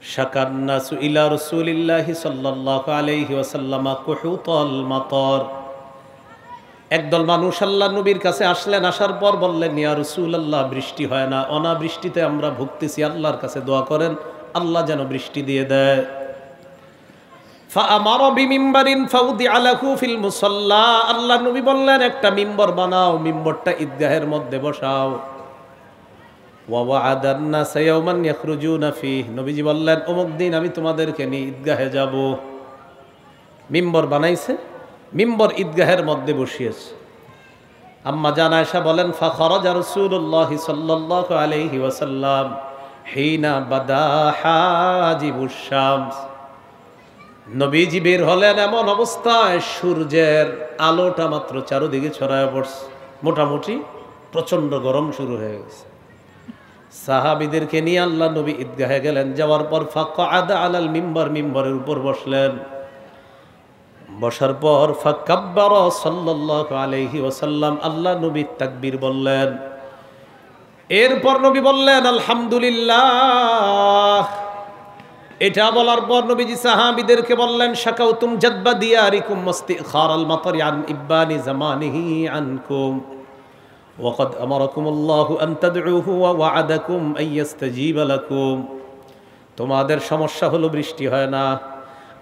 শাকান নাসু ইলা রাসূলিল্লাহি সাল্লাল্লাহু আলাইহি ওয়াসাল্লাম কুহুতাল মাতার। একদল মানুষ আল্লাহর নবীর কাছে আসলেন, আসার পর বললেন, ইয়া রাসূলুল্লাহ, বৃষ্টি হয় না, অনাবৃষ্টিতে আমরা ভুগতেছি, আল্লাহর কাছে দোয়া করেন আল্লাহ যেন বৃষ্টি দিয়ে দেয়। ফাআমারা বিমিম্বারিন ফাউদিআ লাহু ফিল মুসাল্লা। আল্লাহর নবী বললেন, একটা মিম্বর বানাও, মিম্বরটা ঈদগাহের মধ্যে বসাও। ওয়া ওয়া'আদান নাস ইয়াওমান ইয়াখরুজুনা ফীহি। নবীজি বললেন, অমুক দিন আমি তোমাদেরকে নিয়ে ঈদগাহে যাব। মিম্বর বানাইছে, মিম্বর ঈদগাহের মধ্যে বসিয়েছে। আম্মা জান আয়েশা বলেন, ফাখরাজা রাসূলুল্লাহ সাল্লাল্লাহু আলাইহি ওয়াসাল্লাম হিনা বাদা হাজিবুশ শামস। নবীজি বের হলেন এমন অবস্থায় সূর্যের আলোটা মাত্র চারদিকে ছড়ায় পড়ছে, মোটামুটি প্রচন্ড গরম শুরু হয়ে গেছে। সাহাবীদেরকে নিয়ে আল্লাহ নবী ঈদগাহে গেলেন। যাওয়ার পর ফাকআদা আলাল মিম্বার, মিম্বরের উপর বসলেন। বসার পর ফাকাব্বারা সাল্লাল্লাহু আলাইহি ওয়াসাল্লাম, আল্লাহ নবী তাকবীর বললেন। এরপর নবী বললেন আলহামদুলিল্লাহ। এটা বলার পর নবীজি সাহাবীদেরকে বললেন, শাকাউতুম জাদবা দিয়ারিকুম মুস্তিখারাল মাতারি আন ইবানি জামানিহি আনকুম ওয়াকাদ আমারাকুমুল্লাহু আন তাদউহু ওয়া ওয়া'আদাকুম আন ইস্তাজিবা লাকুম। তোমাদের সমস্যা হলো বৃষ্টি হয় না,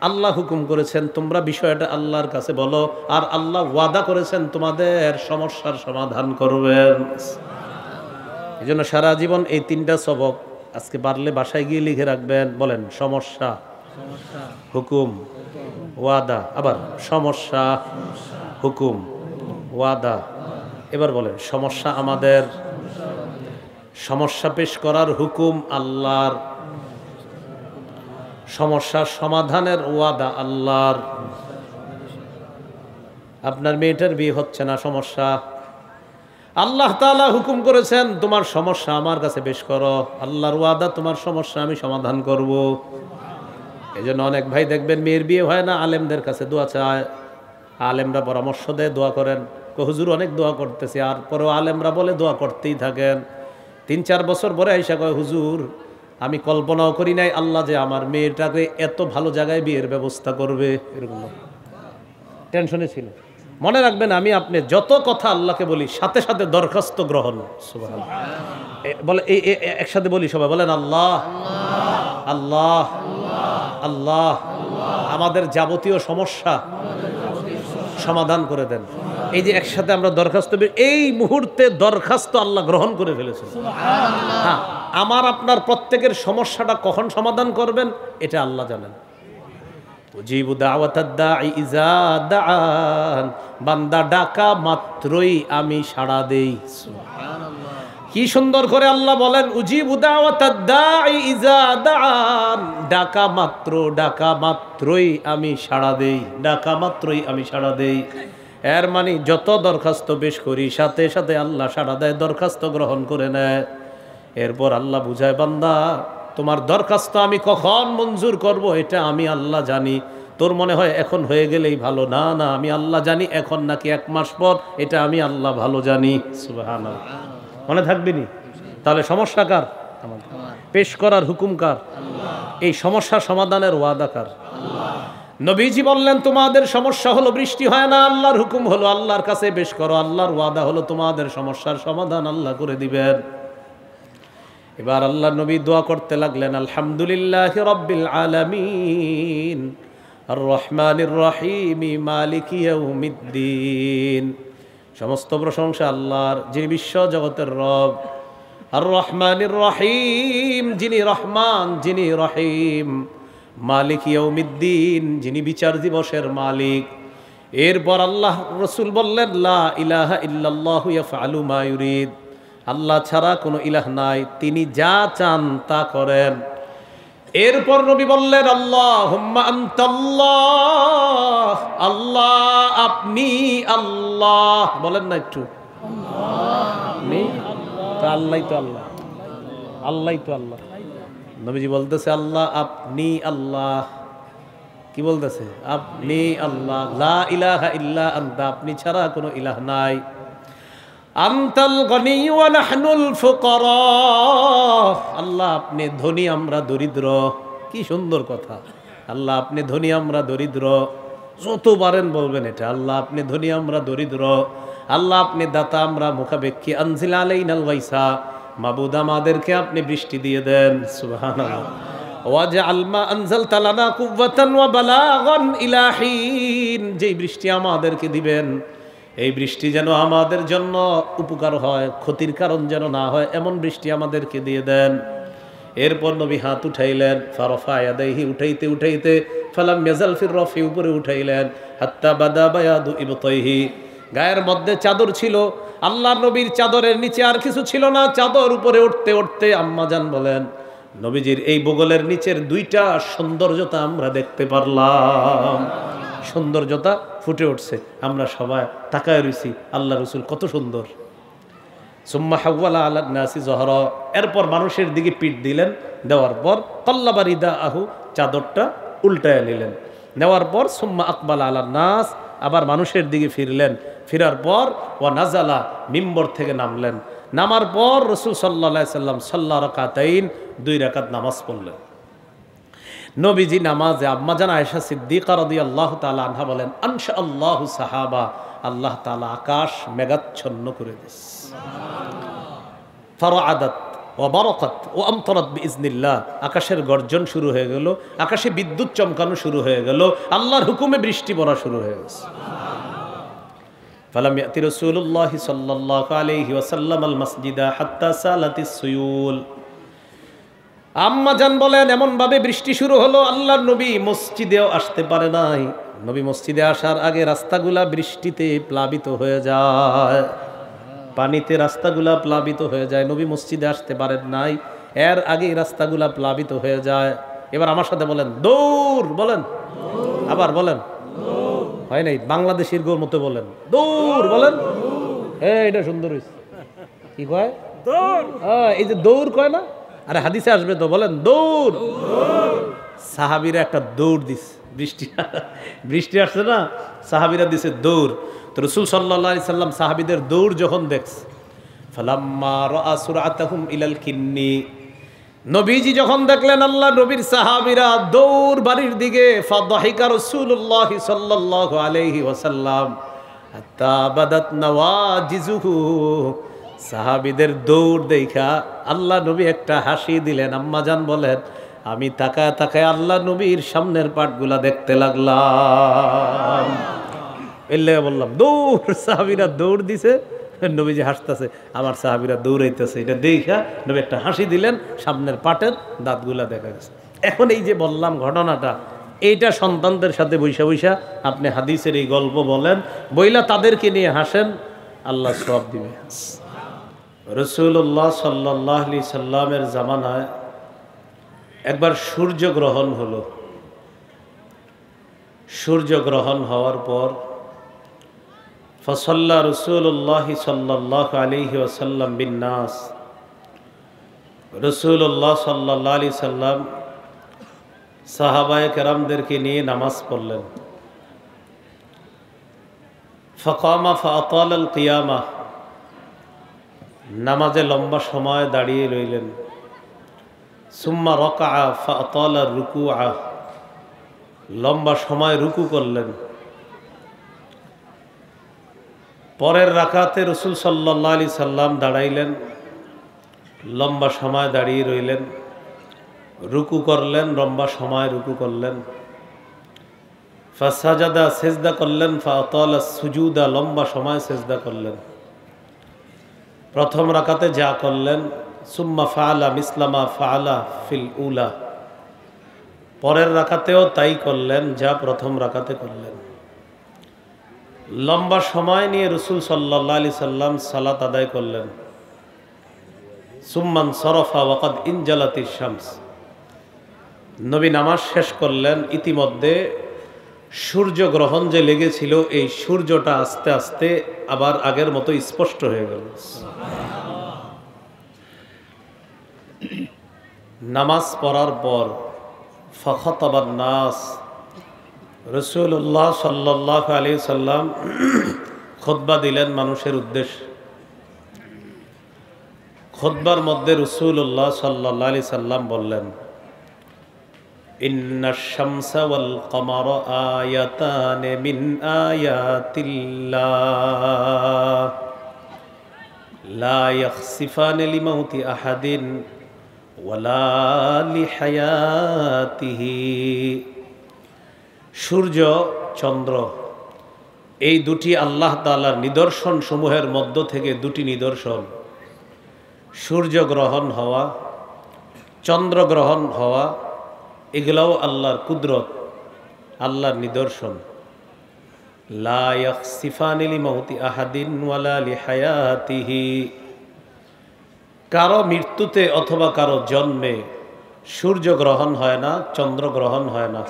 আল্লাহ হুকুম করেছেন তোমরা বিষয়টা আল্লাহর কাছে বলো, আর আল্লাহ ওয়াদা করেছেন তোমাদের সমস্যার সমাধান করবেন। এজন্য সারা জীবন এই তিনটা সবক আজকে পারলে বাসায় গিয়ে লিখে রাখবেন। বলেন, সমস্যা, হুকুম, ওয়াদা। আবার সমস্যা, হুকুম, ওয়াদা। এবার বলেন, সমস্যা আমাদের, সমস্যা পেশ করার হুকুম আল্লাহর, সমস্যার সমাধানের ওয়াদা আল্লাহর। আপনার মেয়েটার বিয়ে হচ্ছে না, সমস্যা, আল্লাহ তাআলা হুকুম করেছেন তোমার সমস্যা আমার কাছে পেশ করো, আল্লাহর ওয়াদা তোমার সমস্যা আমি সমাধান করব। এই জন্য অনেক ভাই দেখবেন মেয়ের বিয়ে হয় না, আলেমদের কাছে দোয়া চায়, আলেমরা পরামর্শ দেয় দোয়া করেন। হুজুর অনেক দোয়া করতেছে, আর পরেও আলেমরা বলে দোয়া করতেই থাকেন। 3-4 বছর পরে আইসা কয়, হুজুর আমি কল্পনাও করি নাই আল্লাহ যে আমার মেয়েটাকে এত ভালো জায়গায় বিয়ের ব্যবস্থা করবে। এরকম টেনশনে ছিল। মনে রাখবেন, আমি আপনি যত কথা আল্লাহকে বলি সাথে সাথে দরখাস্ত গ্রহণ। সুবহানাল্লাহ বলে, এই একসাথে বলি সবাই, বলেন আল্লাহ আল্লাহ আল্লাহ, আমাদের যাবতীয় সমস্যা সমাধান করে দেন। এই যে একসাথে আমরা দরখাস্ত, এই মুহূর্তে দরখাস্ত আল্লাহ গ্রহণ করে ফেলেছেন। হ্যাঁ, আমার আপনার প্রত্যেকের সমস্যাটা কখন সমাধান করবেন এটা আল্লাহ জানেন। উজিবু দাওয়াতাদ দাঈ ইযা দাআন, বান্দা ডাকা মাত্রই আমি সাড়া দেই। সুবহানাল্লাহ, কি সুন্দর করে আল্লাহ বলেন, উজিবু দাওয়াতাদ দাঈ ইযা দাআন, ডাকা মাত্রই আমি সাড়া দেই, ডাকা মাত্রই আমি সাড়া দেই। এর মানে যত দরখাস্ত পেশ করি সাথে সাথে আল্লাহ সাড়া দেয়, দরখাস্ত গ্রহণ করে নেয়। এরপর আল্লাহ বুঝায়, বান্দা তোমার দরখাস্ত আমি কখন মঞ্জুর করব এটা আমি আল্লাহ জানি। তোর মনে হয় এখন হয়ে গেলেই ভালো, না না, আমি আল্লাহ জানি এখন নাকি 1 মাস পর, এটা আমি আল্লাহ ভালো জানি। সুবহানাল্লাহ, মনে থাকবে নি? তাহলে সমস্যা কার? আমাদের। পেশ করার হুকুম কার? আল্লাহ। এই সমস্যা সমাধানের ওয়াদা কার? আল্লাহ। নবীজি বললেন, তোমাদের সমস্যা হলো বৃষ্টি হয় না, আল্লাহর হুকুম হলো আল্লাহর কাছে পেশ করো, আল্লাহর ওয়াদা হলো তোমাদের সমস্যার সমাধান আল্লাহ করে দিবেন। এবার আল্লাহ নবী দোয়া করতে লাগলেন, আলহামদুলিল্লাহি রাব্বিল আলামিন আর রহমানির রহিম মালিকি ইয়াউমিদ্দিন। সমস্ত প্রশংসা আল্লাহর, যিনি বিশ্ব জগতের রব। আর রহমানির রহিম, যিনি রহমান যিনি রহিম। মালিক ইয়াউমিদ্দিন, যিনি বিচার দিবসের মালিক। এরপর আল্লাহ রসুল বললেন, লা ইলাহা ইল্লাল্লাহু ইয়াফআলু মা ইউরিদ, আল্লাহ ছাড়া কোনো ইলাহ নাই, তিনি যা চান তা করেন। এরপর নবী বললেন, আল্লাহুম্মা আনতাল্লাহ, আল্লাহ আপনি আল্লাহ। বলেন না একটু, আপনি তো আল্লাহ, তো আল্লাহ, আল্লাহ তো আল্লাহ। নবীজি বলতেছে, আল্লাহ আপনি আল্লাহ। কি বলতেছে? আপনি আল্লাহ, লা ইলাহা ইল্লা আনতা, আপনি ছাড়া কোনো ইলাহ নাই। আনতাল গনি ওয়া নাহনুল ফুকারা, আল্লাহ আপনি ধনী আমরা দরিদ্র। কি সুন্দর কথা। আল্লাহ আপনি ধনী, আমরা দরিদ্র। যত পারেন বলবেন এটা, আল্লাহ আপনি ধনী, আমরা দরিদ্র। আল্লাহ আপনি দাতা, আমরা মুখাপেক্ষী। আনজিল আলাইনাল গাইসা, মাবুদ আমাদেরকে আপনি বৃষ্টি দিয়ে দেন। সুবহানাল্লাহ। ওয়াজআল মা আনজালতা লানা কুওয়াতান ওয়া বালাগান ইলা হিন, যেই বৃষ্টি আমাদেরকে দিবেন এই বৃষ্টি যেন আমাদের জন্য উপকার হয়, ক্ষতির কারণ যেন না হয়, এমন বৃষ্টি আমাদেরকে দিয়ে দেন। এরপর নবী হাত উঠাইলেন, ফারফা ইয়াদাইহি, উঠাইতে উঠাইতে ফালাম ইয়াজাল ফির রফি, উপরে উঠাইলেন, হাত্তা বাদা বায়াদু ইবতাইহি, গায়ের মধ্যে চাদর ছিল, আল্লাহর নবীর চাদরের নিচে আর কিছু ছিল না। চাদর উপরে উঠতে উঠতে আম্মাজান বলেন, নবীজির এই বগলের নিচের দুইটা সৌন্দর্যতা আমরা দেখতে পারলাম। সৌন্দর্যতা ফুটে উঠছে, আমরা সবাই তাকায় রইছি, আল্লাহ রসুল কত সুন্দর। সুম্মা হাওয়ালা আলা নাসি জহরা, এরপর মানুষের দিকে পিঠ দিলেন, দেওয়ার পর কল্লাবা রিদা আহু, চাদরটা উল্টায় নিলেন, নেওয়ার পর সুম্মা আকবাল আলা নাস, আবার মানুষের দিকে ফিরলেন, ফিরার পর ওয়া নাজালা, মিম্বর থেকে নামলেন, নামার পর রসুল সাল্লাল্লাহু আলাইহি সাল্লাম সাল্লা রাকাতাইন, 2 রাকাত নামাজ পড়লেন। নবীজি নামাজে আম্মাজান আয়েশা সিদ্দিকা রাদিয়াল্লাহু তাআলা আনহা বলেন, আনশা আল্লাহু সাহাবা, আল্লাহ তাআলা আকাশ মেঘাচ্ছন্ন করে দিয়েছে। ফারাআদাত ওয়া বারাকাত ওয়া আমতারাত বিইজনিল্লাহ, আকাশের গর্জন শুরু হয়ে গেল, আকাশে বিদ্যুৎ চমকানো শুরু হয়ে গেল, আল্লাহর হুকুমে বৃষ্টি পড়া শুরু হয়ে গেছে। ফালাম ইয়াতি রাসূলুল্লাহ সাল্লাল্লাহু আলাইহি ওয়াসাল্লাম আল মাসজিদা হাত্তা সালাতিস সুয়ুল। আম্মাজান বলেন, এমন ভাবে বৃষ্টি শুরু হলো, আল্লাহর নবী মসজিদেও আসতে পারে নাই। নবী মসজিদে আসার আগে রাস্তাগুলা বৃষ্টিতে প্লাবিত হয়ে যায়, পানিতে রাস্তাগুলা প্লাবিত হয়ে যায়। নবী মসজিদে আসতে পারেন নাই, এর আগেই রাস্তাগুলা প্লাবিত হয়ে যায়। এবার আমার সাথে বলেন দৌড়, বলেন আবার বলেন, হয় নাই বাংলাদেশের গোর মতো বলেন দৌড়, বলেন এটা সুন্দর হয়েছে। কি কয় দৌড়? এই যে দৌড় কয় না, আরে হাদিসে আসবে তো, বলেন দৌড়। সাহাবীরা একটা দৌড় দিস, বৃষ্টি আসছে না, সাহাবীরা দিছে দৌড়। তো রাসূল সাল্লাল্লাহু আলাইহি সাল্লাম সাহাবীদের দৌড় যখন দেখছে, ফালাম্মা রাআ সুরআতাহুম ইলাল কিন্নি, নবীজি যখন দেখলেন আল্লাহ নবীর সাহাবীরা দৌড় বাড়ির দিকে, ফাদাহিকা রাসূলুল্লাহ সাল্লাল্লাহু আলাইহি ওয়াসাল্লাম হাত্তা বাদাত নওয়াজিজুহু, সাহাবীদের দৌড় দেখা আল্লাহ নবী একটা হাসি দিলেন। আম্মাজান বলেন, আমি তাকায় তাকায় আল্লাহ নবীর সামনের পাটগুলা দেখতে লাগলাম। এলে বললাম দৌড়, সাহাবীরা দৌড় দিছে, নবীজি হাসতেছে, আমার সাহাবীরা দৌড়াইতেছে, এটা দেখা নবী একটা হাসি দিলেন, সামনের পাটের দাঁতগুলা দেখা গেছে। এখন এই যে বললাম ঘটনাটা, এইটা সন্তানদের সাথে বৈশা বৈশা আপনি হাদিসের এই গল্প বলেন, বইলা তাদেরকে নিয়ে হাসেন, আল্লাহ সওয়াব দিবে। রাসূলুল্লাহ সাল্লাল্লাহু আলাইহি সাল্লামের জামানায় একবার সূর্যগ্রহণ হলো। সূর্যগ্রহণ হওয়ার পর ফাসাল্লা রাসূলুল্লাহ সাল্লাল্লাহু আলাইহি ওয়াসাল্লাম বিন্নাস, রাসূলুল্লাহ সাল্লাল্লাহু আলাইহি সাল্লাম সাহাবায়ে কেরামদেরকে নিয়ে নামাজ পড়লেন। ফাকামা ফাআতালা আল কিয়ামা, নামাজে লম্বা সময় দাঁড়িয়ে রইলেন। সুম্মা রাকাআ ফাআতালা রুকুআ, লম্বা সময় রুকু করলেন। পরের রাকাতে রাসূল সাল্লাল্লাহু আলাইহি সাল্লাম দাঁড়াইলেন, লম্বা সময় দাঁড়িয়ে রইলেন, রুকু করলেন, লম্বা সময় রুকু করলেন। ফাসাজাদা, সেজদা করলেন। ফাআতালা সুজুদা, লম্বা সময় সেজদা করলেন। প্রথম রাকাতে যা করলেন, সুম্মা ফাআলা মিসলামা ফাআলা ফিল উলা, পরের রাকাতেও তাই করলেন যা প্রথম রাকাতে করলেন। লম্বা সময় নিয়ে রাসূল সাল্লাল্লাহু আলাইহি সাল্লাম সালাত আদায় করলেন। সুম্মান সরফা ওয়াকাদ ইনজালাতিশ শামস, নবী নামাজ শেষ করলেন, ইতিমধ্যে সূর্যগ্রহণ যে লেগেছিল এই সূর্যটা আস্তে আস্তে আবার আগের মতো স্পষ্ট হয়ে গেল। নামাজ পড়ার পর ফাখাতাবান নাস, রাসূলুল্লাহ সাল্লাল্লাহু আলাইহি সাল্লাম খুতবা দিলেন মানুষের উদ্দেশ্যে। খুতবার মধ্যে রাসূলুল্লাহ সাল্লাল্লাহু আলাইহি সাল্লাম বললেন, ইন্নাশ শামসা ওয়াল কমারা আয়াতান মিন আয়াতিল্লাহ লা ইয়াখসিফানি লিমাউতি আহাদিন ওয়ালা লিহায়াতিহি। সূর্য চন্দ্র এই দুটি আল্লাহ তাআলার নিদর্শন সমূহের মধ্য থেকে দুটি নিদর্শন, সূর্য গ্রহণ হওয়া, চন্দ্র গ্রহণ হওয়া, এগুলাও আল্লাহর কুদরত, আল্লাহর নিদর্শন। লা ইয়াখসিফানি লিমাউতি আহাদিন ওয়ালা লিহায়াতিহি। কারো মৃত্যুতে অথবা কারো জন্মে সূর্য গ্রহণ হয় না, চন্দ্র গ্রহণ হয় না।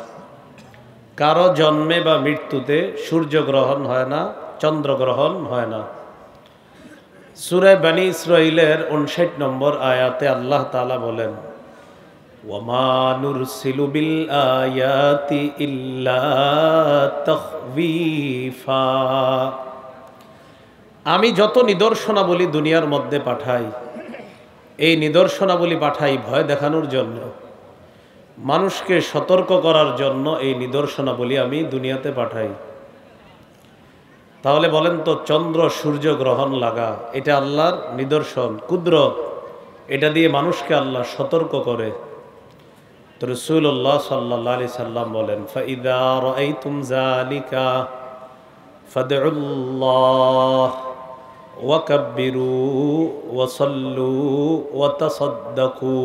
কারো জন্মে বা মৃত্যুতে সূর্য গ্রহণ হয় না, চন্দ্র গ্রহণ হয় না। সূরা বনী ইসরাঈলের 59 নম্বর আয়াতে আল্লাহ তাআলা বলেন, ওয়ামা নুরসিলু বিল আয়াতি ইল্লা তাখবীফা। আমি যত নিদর্শনাবলী দুনিয়ার মধ্যে পাঠাই, এই নিদর্শনাবলী পাঠাই ভয় দেখানোর জন্য, মানুষকে সতর্ক করার জন্য এই নিদর্শনাবলী আমি দুনিয়াতে পাঠাই। তাহলে বলেন তো, চন্দ্র সূর্য গ্রহণ লাগা এটা আল্লাহর নিদর্শন, কুদরত, এটা দিয়ে মানুষকে আল্লাহ সতর্ক করে। তো রাসূলুল্লাহ সাল্লাল্লাহু আলাইহি সাল্লাম বলেন, ফাইদা রাআইতুম যালিকা ফাদউল্লাহ ওয়া কাব্বিরু ওয়া সাল্লু ওয়া তাসাদ্দাকু।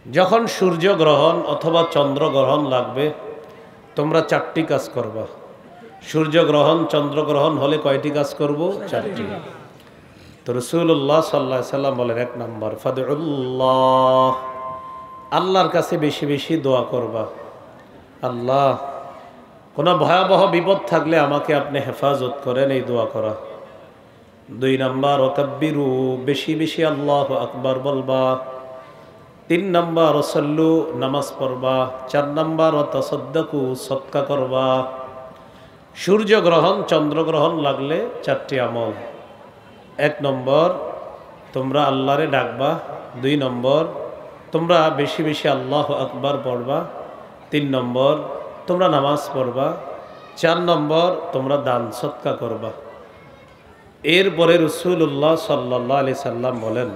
যখন সূর্য গ্রহণ অথবা চন্দ্র গ্রহণ লাগবে, তোমরা চারটি কাজ করবা। সূর্য গ্রহণ চন্দ্র গ্রহণ হলে কয়টি কাজ করব? চারটি। তো রাসূলুল্লাহ সাল্লাল্লাহু আলাইহি সাল্লাম বলেন, 1 নম্বর ফাদউল্লাহ, আল্লাহর কাছে বেশি বেশি দোয়া করবা। আল্লাহ, কোনো ভয়াবহ বিপদ থাকলে আমাকে আপনি হেফাজত করেন, এই দোয়া করা। 2 নম্বর ওয়াকাব্বিরু, বেশি বেশি আল্লাহু আকবার বলবা। 3 নম্বর ওয়াসাল্লু, নামাজ পড়বা। 4 নম্বর ওয়াতাসাদ্দাকু, সদকা করবা। সূর্য গ্রহণ চন্দ্র গ্রহণ লাগলে 4টি আমল। 1 নম্বর তোমরা আল্লাহরে ডাকবা। 2 নম্বর তোমরা বেশি বেশি আল্লাহু আকবার পড়বা। 3 নম্বর তোমরা নামাজ পড়বা। 4 নম্বর তোমরা দান সদকা করবা। এরপরে রাসূলুল্লাহ সাল্লাল্লাহু আলাইহি সাল্লাম বলেন,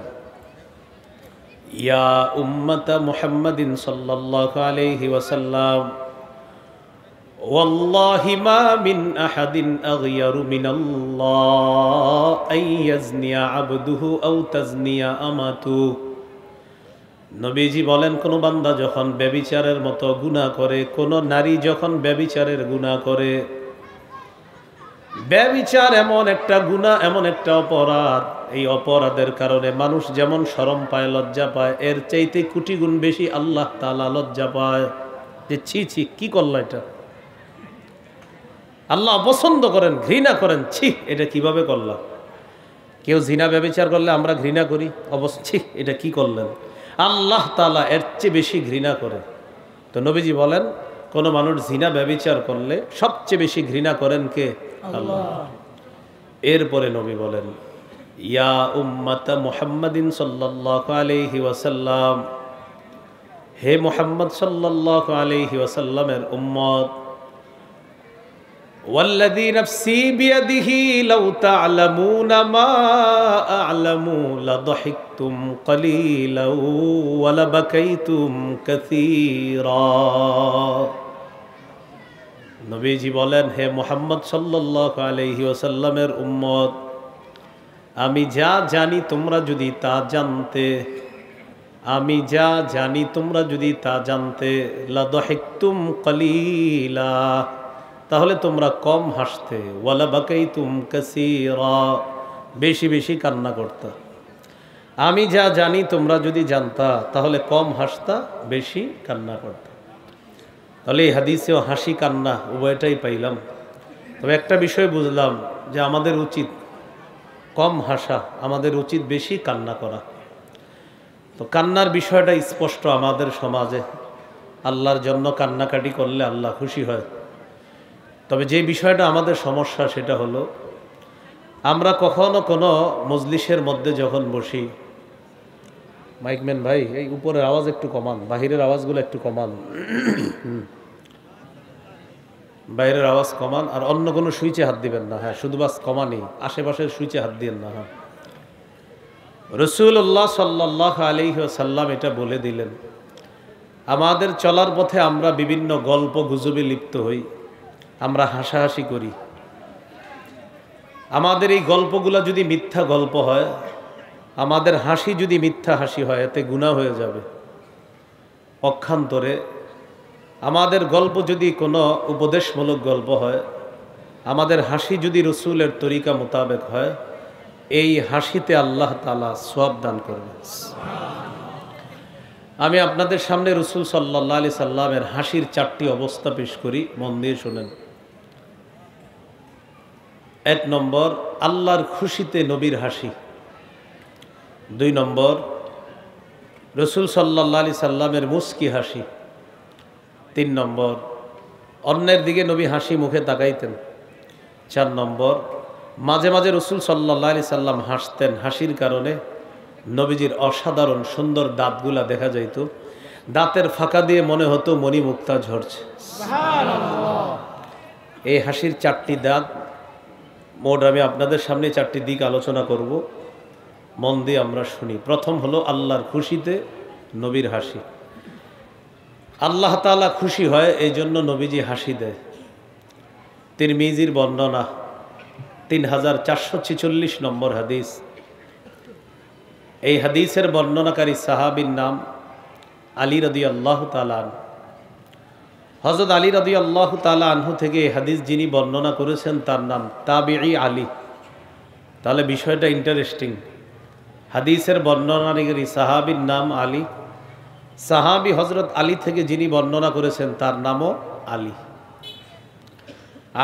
ইয়া উম্মাতা মুহাম্মাদিন সাল্লাল্লাহু আলাইহি ওয়াসাল্লাম, ওয়াল্লাহি মা মিন আহাদিন আগয়ারু মিনাল্লাহ আইয়াজনিয়া আবদুহু আও তাজনিয়া আমাতু। নবীজি বলেন, কোন বান্দা যখন ব্যভিচারের মতো গুনাহ করে, কোন নারী যখন ব্যভিচারের গুনাহ করে, ব্যভিচার এমন একটা গুনাহ, এমন একটা অপরাধ, এই অপরাধের কারণে মানুষ যেমন শরম পায়, লজ্জা পায়, এর চাইতে কোটি গুণ বেশি আল্লাহ তাআলা লজ্জা পায় যে ছি ছি, কি করলো এটা। আল্লাহ অপছন্দ করেন, ঘৃণা করেন, ছি এটা কিভাবে করলাম। কেউ জিনা ব্যভিচার করলে আমরা ঘৃণা করি, ছি এটা কি করলেন। আল্লাহ তাআলা এর চেয়ে বেশি ঘৃণা করে। তো নবীজি বলেন, কোন মানুষ জিনা ব্যভিচার করলে সবচেয়ে বেশি ঘৃণা করেন কে? আল্লাহ। এরপরে নবী বলেন, ইয়া উম্মাতা মুহাম্মাদিন সাল্লাল্লাহু আলাইহি ওয়াসাল্লাম, হে মুহাম্মদ সাল্লাল্লাহু আলাইহি ওয়াসাল্লামের উম্মত, ওয়াল্লাযী নাফসি বিয়াদিহি লাউ তা'লামুনা মা আ'লামু লাদাহিকতুম কলিলাও ওয়া লাবাকাইতুম কাসীরা। নবীজি বলেন, হে মুহাম্মদ সাল্লাল্লাহু আলাইহি ওয়াসাল্লামের উম্মত, আমি যা জানি তোমরা যদি তা জানতে, আমি যা জানি তোমরা যদি তা জানতে, লাদাহিকতুম কলিলা, তাহলে তোমরা কম হাসতে, ওয়ালা বাকাইতুম কাসীরা, বেশি বেশি কান্না করতা। আমি যা জানি তোমরা যদি জানতা, তাহলে কম হাসতা, বেশি কান্না করতা। তাহলে এই হাদিসেও হাসি কান্না উভয়টাই পাইলাম। তবে একটা বিষয় বুঝলাম যে আমাদের উচিত কম হাসা, আমাদের উচিত বেশি কান্না করা। তো কান্নার বিষয়টা স্পষ্ট আমাদের সমাজে, আল্লাহর জন্য কান্নাকাটি করলে আল্লাহ খুশি হয়। তবে যে বিষয়টা আমাদের সমস্যা সেটা হলো, আমরা কখনো কোনো মজলিসের মধ্যে যখন বসি, মাইকম্যান ভাই, এই উপরের আওয়াজ একটু কমান, বাহিরের আওয়াজগুলো একটু কমান। বাইরের আওয়াজ কমান, আর অন্য কোনো সুইচে হাত দিবেন না। হ্যাঁ, শুধু বাস কমানি, আশেপাশের সুইচে হাত দিবেন না। হ্যাঁ, রাসূলুল্লাহ সাল্লাল্লাহু আলাইহি ওয়াসাল্লাম এটা বলে দিলেন, আমাদের চলার পথে আমরা বিভিন্ন গল্প গুজবে লিপ্ত হই, আমরা হাসাহাসি করি। আমাদের এই গল্পগুলো যদি মিথ্যা গল্প হয়, আমাদের হাসি যদি মিথ্যা হাসি হয়, এতে গুনাহ হয়ে যাবে। পক্ষান্তরে আমাদের গল্প যদি কোনো উপদেশমূলক গল্প হয়, আমাদের হাসি যদি রসুলের তরিকা মোতাবেক হয়, এই হাসিতে আল্লাহ তাআলা সওয়াব দান করবেন। আমি আপনাদের সামনে রসুল সাল্লাল্লাহু আলাইহি সাল্লামের হাসির 4টি অবস্থা পেশ করি, মন দিয়ে শুনেন। 1 নম্বর, আল্লাহর খুশিতে নবীর হাসি। 2 নম্বর, রসুল সাল্লাল্লাহু আলাইহি সাল্লামের মুস্কি হাসি। 3 নম্বর, অন্যের দিকে নবী হাসি মুখে তাকাইতেন। 4 নম্বর, মাঝে মাঝে রসুল সাল্লাল্লাহু আলাইহি সাল্লাম হাসতেন, হাসির কারণে নবীজির অসাধারণ সুন্দর দাঁতগুলা দেখা যাইত, দাঁতের ফাঁকা দিয়ে মনে হতো মণিমুক্তা ঝরছে। এই হাসির 4টি দাঁত, মোট আমি আপনাদের সামনে 4টি দিক আলোচনা করব, মন দিয়ে আমরা শুনি। প্রথম হলো আল্লাহর খুশিতে নবীর হাসি। আল্লাহ তাআলা খুশি হয়, এই জন্য নবীজি হাসি দেয়। তিরমিজির বর্ণনা, 3446 নম্বর হাদিস। এই হাদিসের বর্ণনাকারী সাহাবীর নাম আলী রাদিয়াল্লাহু তাআলা আনহু। হযরত আলী রাদিয়াল্লাহু তাআলা আনহু থেকে এই হাদিস যিনি বর্ণনা করেছেন তার নাম তাবিঈ আলী। তাহলে বিষয়টা ইন্টারেস্টিং। হাদিসের বর্ণনাকারী সাহাবীর নাম আলী, সাহাবী হযরত আলী থেকে যিনি বর্ণনা করেছেন তার নামও আলী।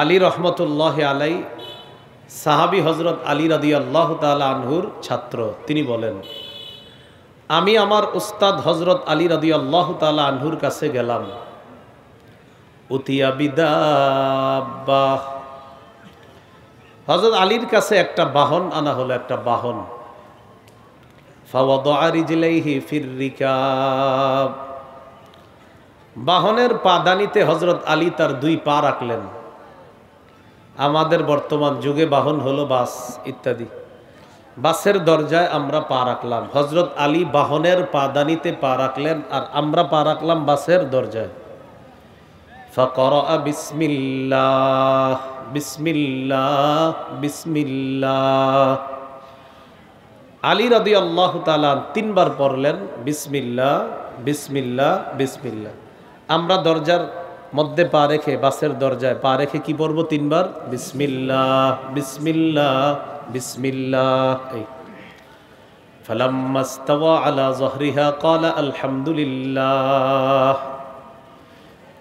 আলী রহমতুল্লাহ আলাই সাহাবী হযরত আলী রাদিয়াল্লাহু তাআলা আনহুর ছাত্র। তিনি বলেন, আমি আমার উস্তাদ হযরত আলী রাদিয়াল্লাহু তাআলা আনহুর কাছে গেলাম। উতিয়া বিদাব্বা, হযরত আলীর কাছে একটা বাহন আনা হলো, একটা বাহন। ফাওয়াদা রিজলাইহি ফির রিকাব, বাহনের পাদানিতে হযরত আলী তার 2 পা রাখলেন। আমাদের বর্তমান যুগে বাহন হলো বাস ইত্যাদি, বাসের দরজায় আমরা পা রাখলাম, হযরত আলী বাহনের পাদানিতে পা রাখলেন, আর আমরা পা রাখলাম বাসের দরজায়। ফাকরা বিসমিল্লাহ বিসমিল্লাহ বিসমিল্লাহ। আলী রাদিয়াল্লাহু তাআলা 3 বার পড়লেন বিসমিল্লাহ বিসমিল্লাহ বিসমিল্লাহ। আমরা দরজার মধ্যে পা রেখে, বাসের দরজায় পা রেখে কি পড়ব? 3 বার বিসমিল্লাহ বিসমিল্লাহ বিসমিল্লাহ। এই ফালাম্মা ইস্তাওয়া আলা যহরিহা ক্বালা আলহামদুলিল্লাহ।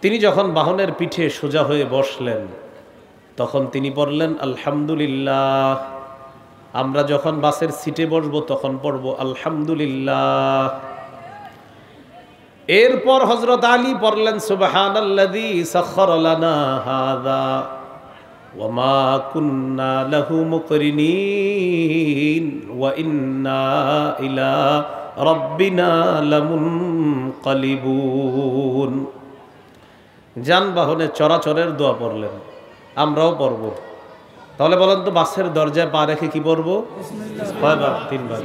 তিনি যখন বাহনের পিঠে সোজা হয়ে বসলেন, তখন তিনি পড়লেন আলহামদুলিল্লাহ। আমরা যখন বাসের সিটে বসবো তখন পড়ব আলহামদুলিল্লাহ। এরপর হযরত আলী পড়লেন সুবহানাল্লাযী সাখখারা লানা হাযা ওয়া মা কুন্না লাহু মুকরিনিন ওয়া ইন্না ইলা রাব্বিনা লামুনকালিবুন। যানবাহনে চরাচরের দোয়া পড়লেন, আমরাও পড়ব। তাহলে বলেন তো, বাসের দরজায় পা রেখে কি পড়ব? কয়বার? 3 বার।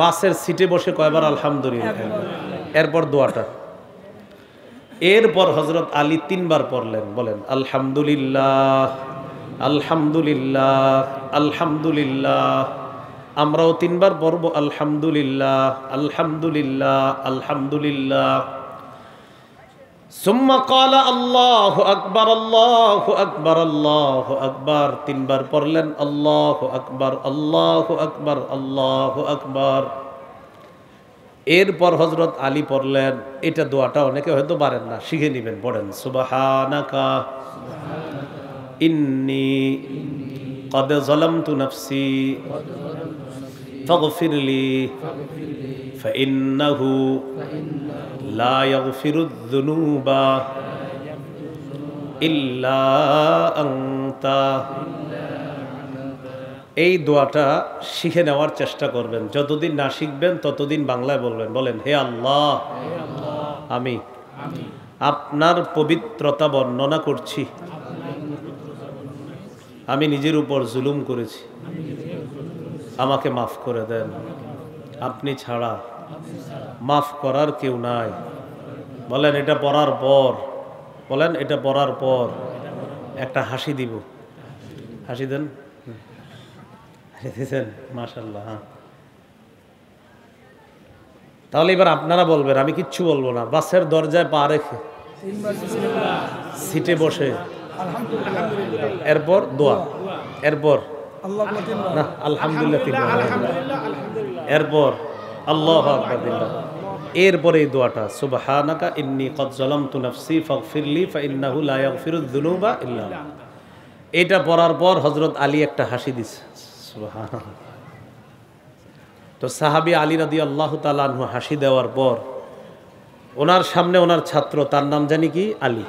বাসের সিটে বসে কয়বার? আলহামদুলিল্লাহ। এরপর দোয়াটা। এরপর হযরত আলী 3 বার পড়লেন, বলেন আলহামদুলিল্লাহ আলহামদুলিল্লাহ আলহামদুলিল্লাহ। আমরাও 3 বার পড়ব আলহামদুলিল্লাহ আলহামদুলিল্লাহ আলহামদুলিল্লাহ। সুম্মা ক্বালা আল্লাহু আকবার আল্লাহু আকবার আল্লাহু আকবার। 3 বার পড়লেন আল্লাহু আকবার আল্লাহু আকবার আল্লাহু আকবার। এরপর হযরত আলী পড়লেন, এটা দোয়াটা অনেকে হয়তো পারেন না, শিখে নেবেন, পড়েন সুবহানাকা ইন্নী ক্বাদ যালামতু নাফসি ফাগফিরলি ফাইন্নাহু লা ইয়াগফিরুয যুনুবা ইল্লা আনতা এই দোয়াটা শিখে নেওয়ার চেষ্টা করবেন। যতদিন না শিখবেন ততদিন বাংলায় বলবেন। বলেন, হে আল্লাহ, আমি আপনার পবিত্রতা বর্ণনা করছি। আমি নিজের উপর জুলুম করেছি, আমাকে মাফ করে দেন। আপনি ছাড়া মাফ করার কেউ নাই। বলেন, এটা পড়ার পর, বলেন এটা পড়ার পর একটা হাসি দিব। হাসি দেন, দিয়েছেন, মাশাআল্লাহ। হ্যাঁ, তাহলে এবার আপনারা বলবেন, আমি কিচ্ছু বলবো না। বাসের দরজায় পা রেখে সিটে বসে, এরপর দোয়া, এরপর না আলহামদুলিল্লাহ, এরপর আল্লাহু আকবার দিল্লাহ, এরপরে এই দোয়াটা সুবহানাকা ইন্নী ক্বাদ যালামতু নাফসি ফাগফিরলি ফাইন্নাহু লা ইয়াগফিরুয যুনুবা ইল্লা আনতা। এটা পড়ার পর হযরত আলী একটা হাসি দিছে, সুবহানাল্লাহ। তো সাহাবী আলী রাদিয়াল্লাহু তাআলা আনহু হাসি দেওয়ার পর ওনার সামনে ওনার ছাত্র, তার নাম জানি কি, আলী,